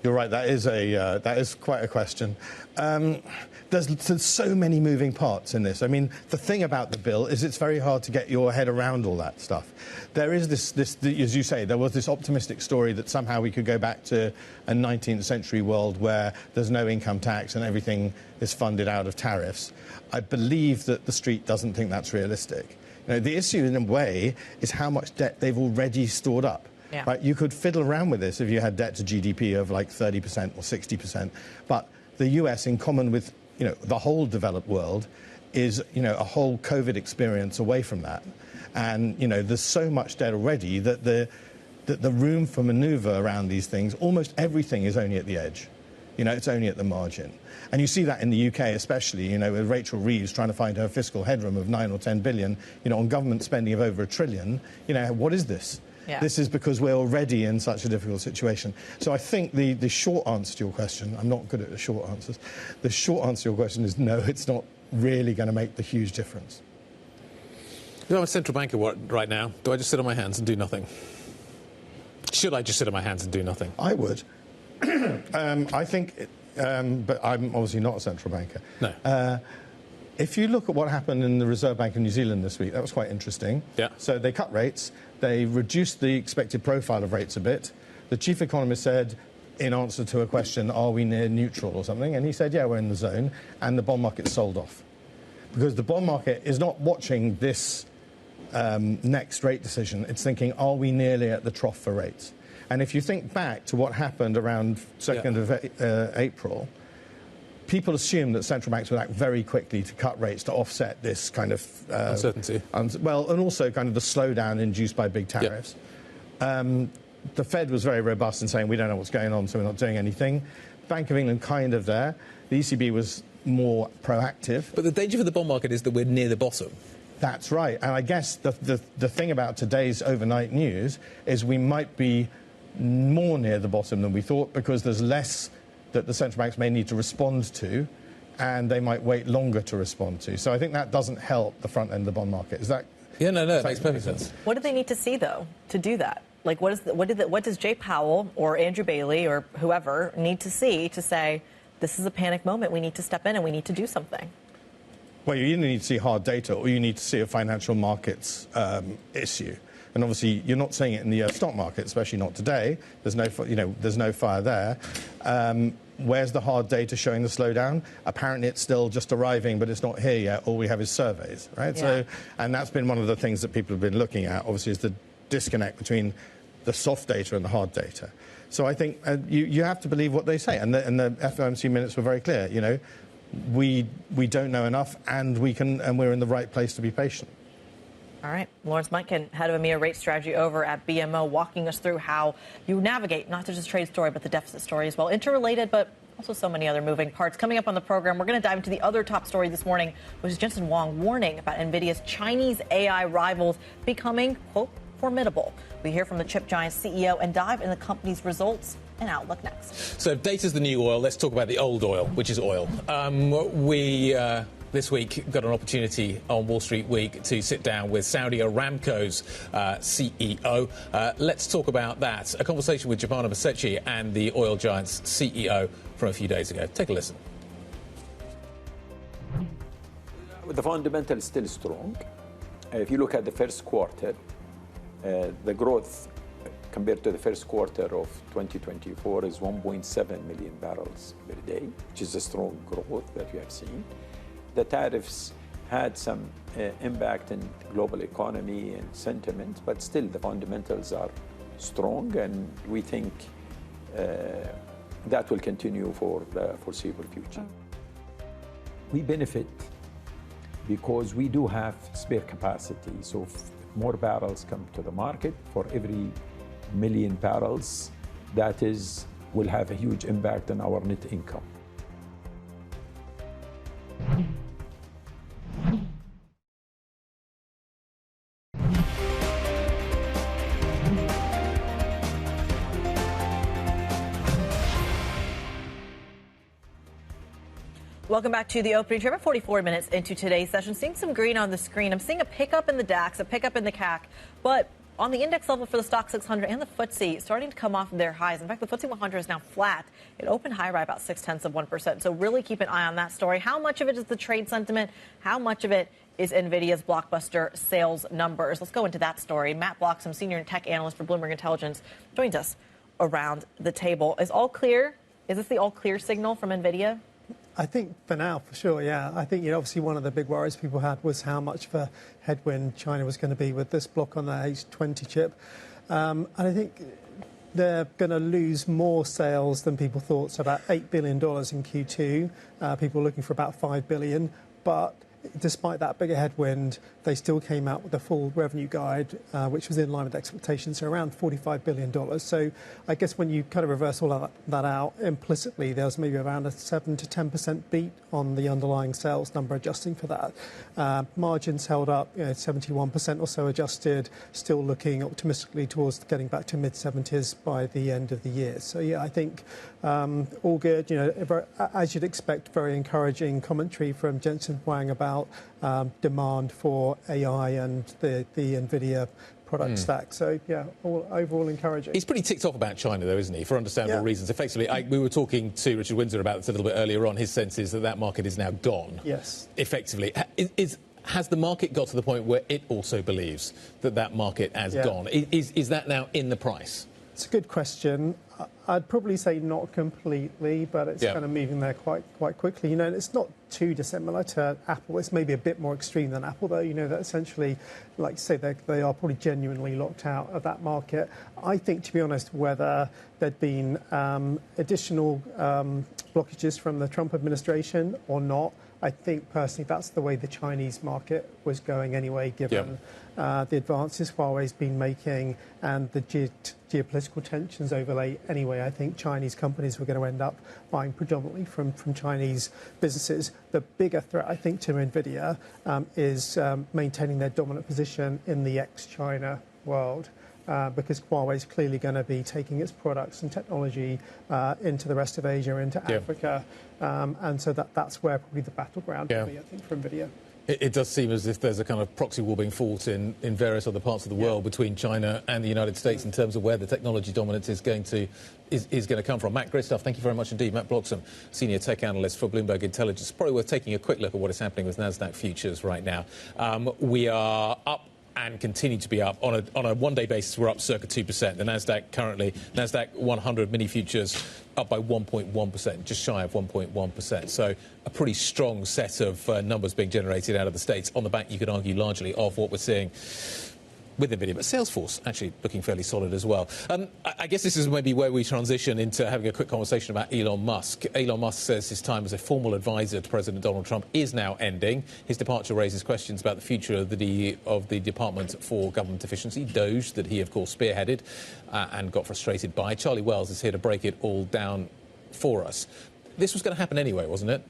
You're right. That is quite a question. There's so many moving parts in this. I mean, the thing about the bill is it's very hard to get your head around all that stuff. There is this, as you say, there was this optimistic story that somehow we could go back to a 19th century world where there's no income tax and everything is funded out of tariffs. I believe that the street doesn't think that's realistic. You know, the issue, in a way, is how much debt they've already stored up. Yeah. Right? You could fiddle around with this if you had debt to GDP of like 30% or 60%. But the US, in common with the whole developed world, is a whole COVID experience away from that. And there's so much debt already that the room for maneuver around these things, almost everything is only at the edge. It's only at the margin. And you see that in the UK especially, with Rachel Reeves trying to find her fiscal headroom of 9 or 10 billion, on government spending of over $1 trillion. What is this? Yeah. This is because we're already in such a difficult situation. So I think the short answer to your question, I'm not good at the short answers, the short answer to your question is no, it's not really going to make the huge difference. I'm a central banker right now. Do I just sit on my hands and do nothing? Should I just sit on my hands and do nothing? I would. I think, but I'm obviously not a central banker. No. If you look at what happened in the Reserve Bank of New Zealand this week, that was quite interesting. Yeah. So they cut rates. They reduced the expected profile of rates a bit. The chief economist said, in answer to a question, are we near neutral or something? And he said, yeah, we're in the zone. And the bond market sold off. Because the bond market is not watching this next rate decision. It's thinking, are we nearly at the trough for rates? And if you think back to what happened around 2nd of April, people assumed that central banks would act very quickly to cut rates to offset this kind of uncertainty. And also kind of the slowdown induced by big tariffs. The Fed was very robust in saying we don't know what's going on, so we're not doing anything. Bank of England kind of there. The ECB was more proactive. But the danger for the bond market is that we're near the bottom. That's right. And I guess the thing about today's overnight news is we might be more near the bottom than we thought, because there's less that the central banks may need to respond to, and they might wait longer to respond to. So I think that doesn't help the front end of the bond market. Is that? Yeah, no, it makes perfect sense. What do they need to see, though, to do that? Like, what does Jay Powell or Andrew Bailey or whoever need to see to say, this is a panic moment, we need to step in and we need to do something? Well, you either need to see hard data or you need to see a financial markets issue. And obviously, you're not seeing it in the stock market, especially not today. There's no fire there. Where's the hard data showing the slowdown? Apparently, it's still just arriving, but it's not here yet. All we have is surveys, right? Yeah. So, and that's been one of the things that people have been looking at. Obviously, is the disconnect between the soft data and the hard data. So I think you have to believe what they say. And the FOMC minutes were very clear. We don't know enough, and we're in the right place to be patient. All right. Lawrence Munkin, head of EMEA rate strategy over at BMO, walking us through how you navigate not just the trade story, but the deficit story as well. Interrelated, but also so many other moving parts. Coming up on the program, we're going to dive into the other top story this morning, which is Jensen Huang warning about Nvidia's Chinese AI rivals becoming, quote, formidable. We hear from the chip giant's CEO and dive into the company's results and outlook next. So if data's the new oil, let's talk about the old oil, which is oil. This week got an opportunity on Wall Street Week to sit down with Saudi Aramco's CEO. Let's talk about that. A conversation with Jabana Basechi and the oil giant's CEO from a few days ago. Take a listen. The fundamental is still strong. If you look at the first quarter, the growth compared to the first quarter of 2024 is 1.7 million barrels per day, which is a strong growth that we have seen. The tariffs had some impact in global economy and sentiment, but still the fundamentals are strong, and we think that will continue for the foreseeable future. We benefit because we do have spare capacity. So if more barrels come to the market, for every million barrels, that will have a huge impact on our net income. Welcome back to the opening trip. 44 minutes into today's session. Seeing some green on the screen. I'm seeing a pickup in the DAX, a pickup in the CAC, but on the index level for the Stoxx 600 and the FTSE starting to come off their highs. In fact, the FTSE 100 is now flat. It opened higher by about 0.6%. So really keep an eye on that story. How much of it is the trade sentiment? How much of it is Nvidia's blockbuster sales numbers? Let's go into that story. Matt Bloxham, senior tech analyst for Bloomberg Intelligence, joins us around the table. Is all clear? Is this the all clear signal from Nvidia? I think for now, for sure, yeah. I think obviously one of the big worries people had was how much of a headwind China was going to be with this block on the H20 chip. And I think they're going to lose more sales than people thought, so about $8 billion in Q2. People were looking for about $5 billion. But despite that bigger headwind, they still came out with a full revenue guide, which was in line with expectations, so around $45 billion. So I guess when you kind of reverse all of that out, implicitly, there's maybe around a 7 to 10% beat on the underlying sales number adjusting for that. Margins held up, 71% or so adjusted, still looking optimistically towards getting back to mid-70s by the end of the year. So, yeah, I think all good. As you'd expect, very encouraging commentary from Jensen Huang about demand for AI and the Nvidia product stack. So, yeah, overall encouraging. He's pretty ticked off about China, though, isn't he, for understandable reasons. Effectively, we were talking to Richard Windsor about this a little bit earlier on. His sense is that market is now gone. Yes. Effectively. Has the market got to the point where it also believes that market has gone? Is that now in the price? It's a good question. I'd probably say not completely, but it's kind of moving there quite quickly. It's not too dissimilar to Apple. It's maybe a bit more extreme than Apple, though. That essentially, like say, they are probably genuinely locked out of that market. I think, to be honest, whether there'd been additional blockages from the Trump administration or not, I think personally that's the way the Chinese market was going anyway, given the advances Huawei's been making and the geopolitical tensions overlay anyway. I think Chinese companies were going to end up buying predominantly from Chinese businesses. The bigger threat, I think, to Nvidia is maintaining their dominant position in the ex-China world. Because Huawei is clearly going to be taking its products and technology into the rest of Asia, into Africa. And so that's where probably the battleground will be, I think, for Nvidia. It does seem as if there's a kind of proxy war being fought in various other parts of the world between China and the United States in terms of where the technology dominance is going to come from. Matt, great stuff. Thank you very much indeed. Matt Bloxham, senior tech analyst for Bloomberg Intelligence. It's probably worth taking a quick look at what is happening with NASDAQ futures right now. We are up and continue to be up. On a one-day basis, we're up circa 2%. The NASDAQ 100 mini futures up by 1.1%, just shy of 1.1%. So a pretty strong set of numbers being generated out of the States on the back, you could argue, largely of what we're seeing with Nvidia, but Salesforce actually looking fairly solid as well. I guess this is maybe where we transition into having a quick conversation about Elon Musk. Elon Musk says his time as a formal advisor to President Donald Trump is now ending. His departure raises questions about the future of the Department for Government Efficiency, DOGE, that he, of course, spearheaded and got frustrated by. Charlie Wells is here to break it all down for us. This was going to happen anyway, wasn't it?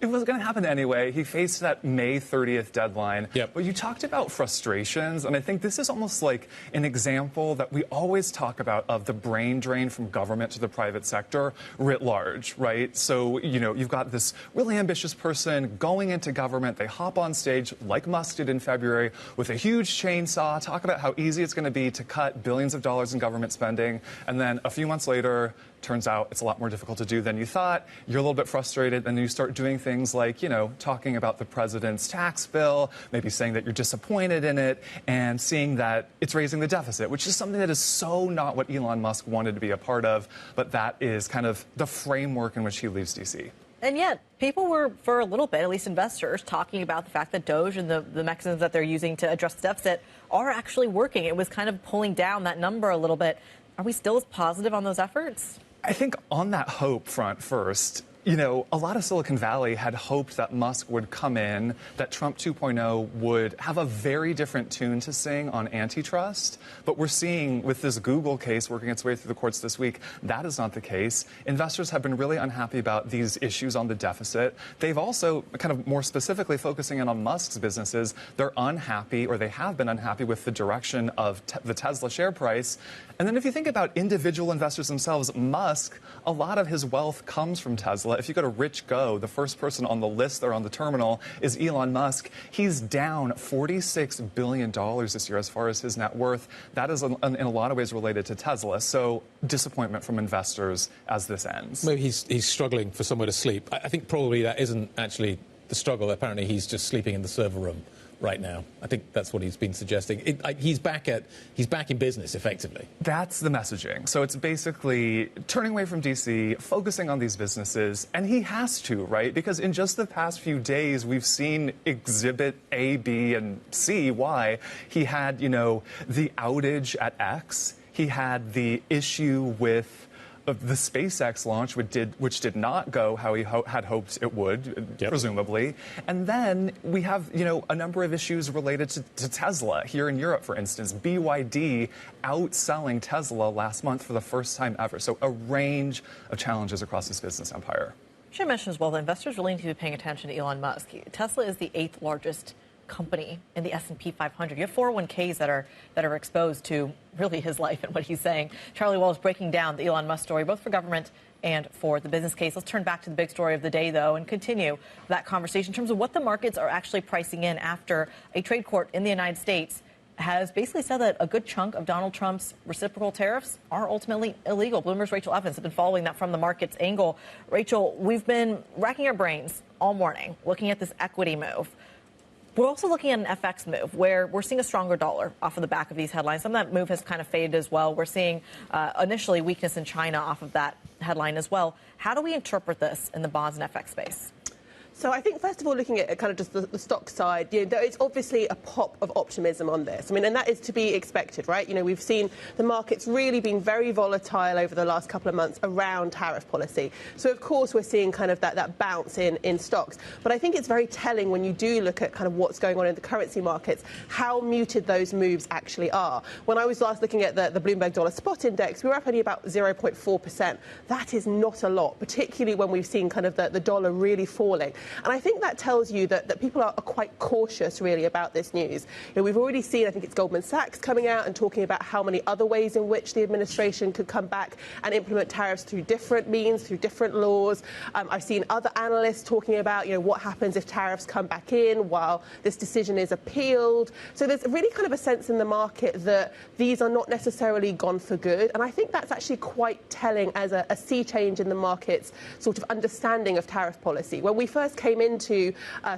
it was going to happen anyway. He faced that May 30th deadline. Yep. But you talked about frustrations, and I think this is almost like an example that we always talk about of the brain drain from government to the private sector writ large, right? So, you've got this really ambitious person going into government. They hop on stage, like Musk did in February, with a huge chainsaw, talk about how easy it's going to be to cut billions of dollars in government spending, and then a few months later, turns out it's a lot more difficult to do than you thought. You're a little bit frustrated, and then you start doing things like, talking about the president's tax bill, maybe saying that you're disappointed in it, and seeing that it's raising the deficit, which is something that is so not what Elon Musk wanted to be a part of, but that is kind of the framework in which he leaves D.C. And yet, people were, for a little bit, at least investors, talking about the fact that DOGE and the mechanisms that they're using to address the deficit are actually working. It was kind of pulling down that number a little bit. Are we still as positive on those efforts? I think on that hope front first, a lot of Silicon Valley had hoped that Musk would come in, that Trump 2.0 would have a very different tune to sing on antitrust. But we're seeing with this Google case working its way through the courts this week, that is not the case. Investors have been really unhappy about these issues on the deficit. They've also, kind of more specifically focusing in on Musk's businesses, they're unhappy, or they have been unhappy with the direction of the Tesla share price. And then if you think about individual investors themselves, Musk, a lot of his wealth comes from Tesla. If you go to Rich Go, the first person on the list there on the terminal is Elon Musk. He's down $46 billion this year as far as his net worth. That is in a lot of ways related to Tesla. So disappointment from investors as this ends. Maybe he's struggling for somewhere to sleep. I think probably that isn't actually the struggle. Apparently he's just sleeping in the server room right now. I think that's what he's been suggesting. He's back in business, effectively. That's the messaging. So it's basically turning away from D.C., focusing on these businesses, and he has to, right? Because in just the past few days, we've seen Exhibit A, B, and C, why. He had, the outage at X. He had the issue with the SpaceX launch, which did not go how he had hoped it would, presumably. And then we have, a number of issues related to Tesla here in Europe, for instance. BYD outselling Tesla last month for the first time ever. So a range of challenges across this business empire. I should mention as well that investors really need to be paying attention to Elon Musk. Tesla is the 8th largest company in the S&P 500. You have 401ks that are exposed to really his life and what he's saying. Charlie Wall is breaking down the Elon Musk story, both for government and for the business case. Let's turn back to the big story of the day, though, and continue that conversation in terms of what the markets are actually pricing in after a trade court in the United States has basically said that a good chunk of Donald Trump's reciprocal tariffs are ultimately illegal. Bloomberg's Rachel Evans has been following that from the market's angle. Rachel, we've been racking our brains all morning looking at this equity move. We're also looking at an FX move where we're seeing a stronger dollar off of the back of these headlines. Some of that move has kind of faded as well. We're seeing initially weakness in China off of that headline as well. How do we interpret this in the bonds and FX space? So I think, first of all, looking at kind of just the stock side, there is obviously a pop of optimism on this. I mean, and that is to be expected, right? We've seen the markets really being very volatile over the last couple of months around tariff policy. So, of course, we're seeing kind of that bounce in stocks. But I think it's very telling when you do look at kind of what's going on in the currency markets, how muted those moves actually are. When I was last looking at the Bloomberg Dollar Spot Index, we were up only about 0.4%. That is not a lot, particularly when we've seen kind of the dollar really falling. And I think that tells you that people are quite cautious, really, about this news. We've already seen, I think it's Goldman Sachs coming out and talking about how many other ways in which the administration could come back and implement tariffs through different means, through different laws. I've seen other analysts talking about, what happens if tariffs come back in while this decision is appealed. So there's really kind of a sense in the market that these are not necessarily gone for good. And I think that's actually quite telling as a sea change in the market's sort of understanding of tariff policy. When we first came into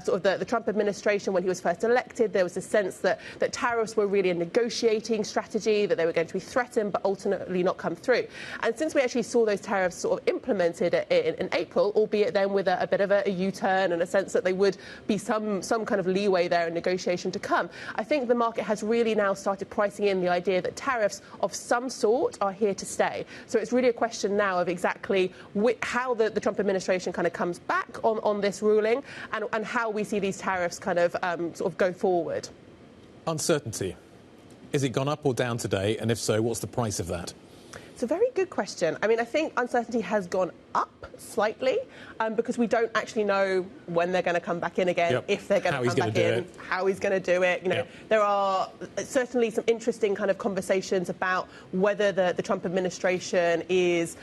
sort of the Trump administration, when he was first elected, there was a sense that tariffs were really a negotiating strategy, that they were going to be threatened but ultimately not come through. And since we actually saw those tariffs sort of implemented in April, albeit then with a bit of a U-turn and a sense that there would be some kind of leeway there in negotiation to come, I think the market has really now started pricing in the idea that tariffs of some sort are here to stay. So it's really a question now of exactly how the Trump administration kind of comes back on this ruling and how we see these tariffs kind of sort of go forward. Uncertainty. Is it gone up or down today? And if so, what's the price of that? It's a very good question. I mean, I think uncertainty has gone up slightly because we don't actually know when they're going to come back in again, if they're going to come back in, how he's going to do it. You know, there are certainly some interesting kind of conversations about whether the Trump administration is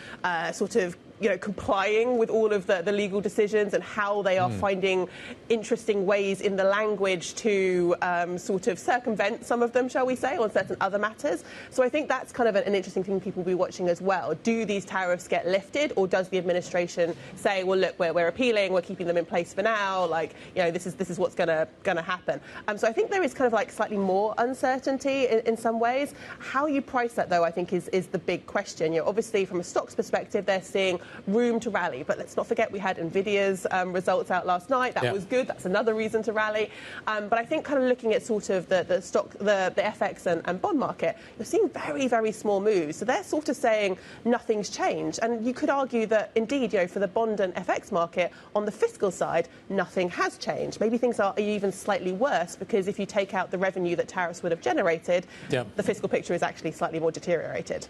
sort of complying with all of the legal decisions and how they are finding interesting ways in the language to sort of circumvent some of them, shall we say, on certain other matters. So I think that's kind of an interesting thing people will be watching as well. Do these tariffs get lifted, or does the administration say, well, look, we're appealing, we're keeping them in place for now, like, this is what's going to happen. So I think there is kind of like slightly more uncertainty in some ways. How you price that, though, I think is the big question. Obviously, from a Stoxx perspective, they're seeing room to rally. But let's not forget we had Nvidia's results out last night. That was good. That's another reason to rally. But I think kind of looking at sort of the FX and bond market, you're seeing very, very small moves. So they're sort of saying nothing's changed. And you could argue that, indeed, for the bond and FX market, on the fiscal side, nothing has changed. Maybe things are even slightly worse because if you take out the revenue that tariffs would have generated, the fiscal picture is actually slightly more deteriorated.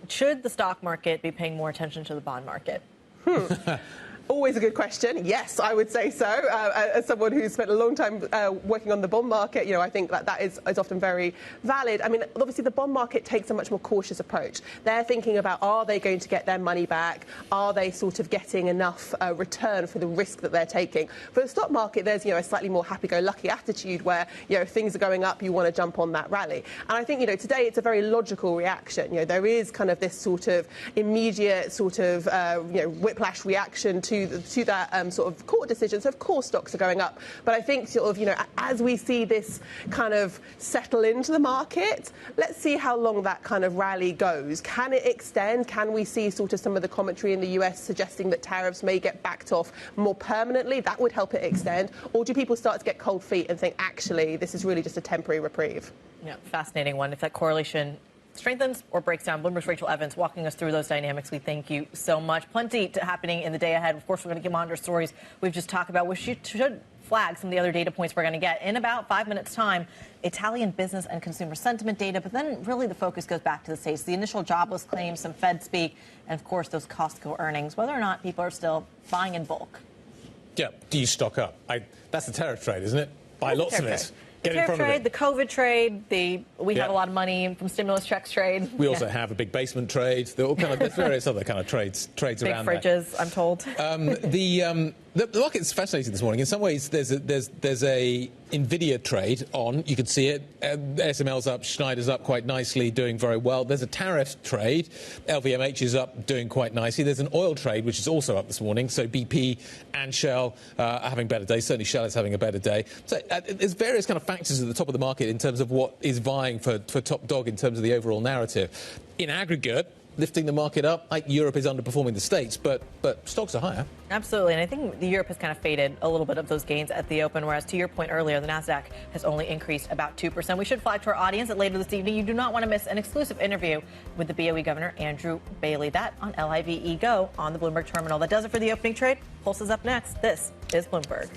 Should the stock market be paying more attention to the bond market? Always a good question. Yes, I would say so. As someone who's spent a long time working on the bond market, I think that is often very valid. I mean, obviously, the bond market takes a much more cautious approach. They're thinking about, are they going to get their money back? Are they sort of getting enough return for the risk that they're taking? For the stock market, there's, a slightly more happy-go-lucky attitude where, if things are going up, you want to jump on that rally. And I think, today it's a very logical reaction. There is kind of this sort of immediate sort of, whiplash reaction to that sort of court decision. So, of course, stocks are going up. But I think sort of, as we see this kind of settle into the market, let's see how long that kind of rally goes. Can it extend? Can we see sort of some of the commentary in the US suggesting that tariffs may get backed off more permanently? That would help it extend. Or do people start to get cold feet and think, actually, this is really just a temporary reprieve? Yeah, fascinating one. If that correlation strengthens or breaks down. Bloomberg's Rachel Evans walking us through those dynamics. We thank you so much. Plenty happening in the day ahead. Of course, we're going to get monitor stories we've just talked about, which should flag some of the other data points we're going to get in about 5 minutes' time. Italian business and consumer sentiment data, but then really the focus goes back to the States. The initial jobless claims, some Fed speak, and, of course, those Costco earnings, whether or not people are still buying in bulk. Yeah, do you stock up? That's the tariff trade, isn't it? Buy lots of it. The tariff trade, the COVID trade, we have a lot of money from stimulus checks trade. We also have a big basement trade. There are all kind of various other kind of trades big around fridges, there. I'm told. The market's fascinating this morning. In some ways, there's a Nvidia trade on. You can see it. ASML's up, Schneider's up quite nicely, doing very well. There's a tariff trade. LVMH is up, doing quite nicely. There's an oil trade, which is also up this morning. So BP and Shell are having better days. Certainly Shell is having a better day. So there's various kind of factors at the top of the market in terms of what is vying for top dog in terms of the overall narrative. In aggregate, lifting the market up, Europe is underperforming the States, but stocks are higher. Absolutely, and I think Europe has kind of faded a little bit of those gains at the open, whereas to your point earlier, the Nasdaq has only increased about 2%. We should flag to our audience that later this evening, you do not want to miss an exclusive interview with the BOE Governor, Andrew Bailey. That on LIVE Go on the Bloomberg Terminal. That does it for the opening trade. Pulse is up next. This is Bloomberg.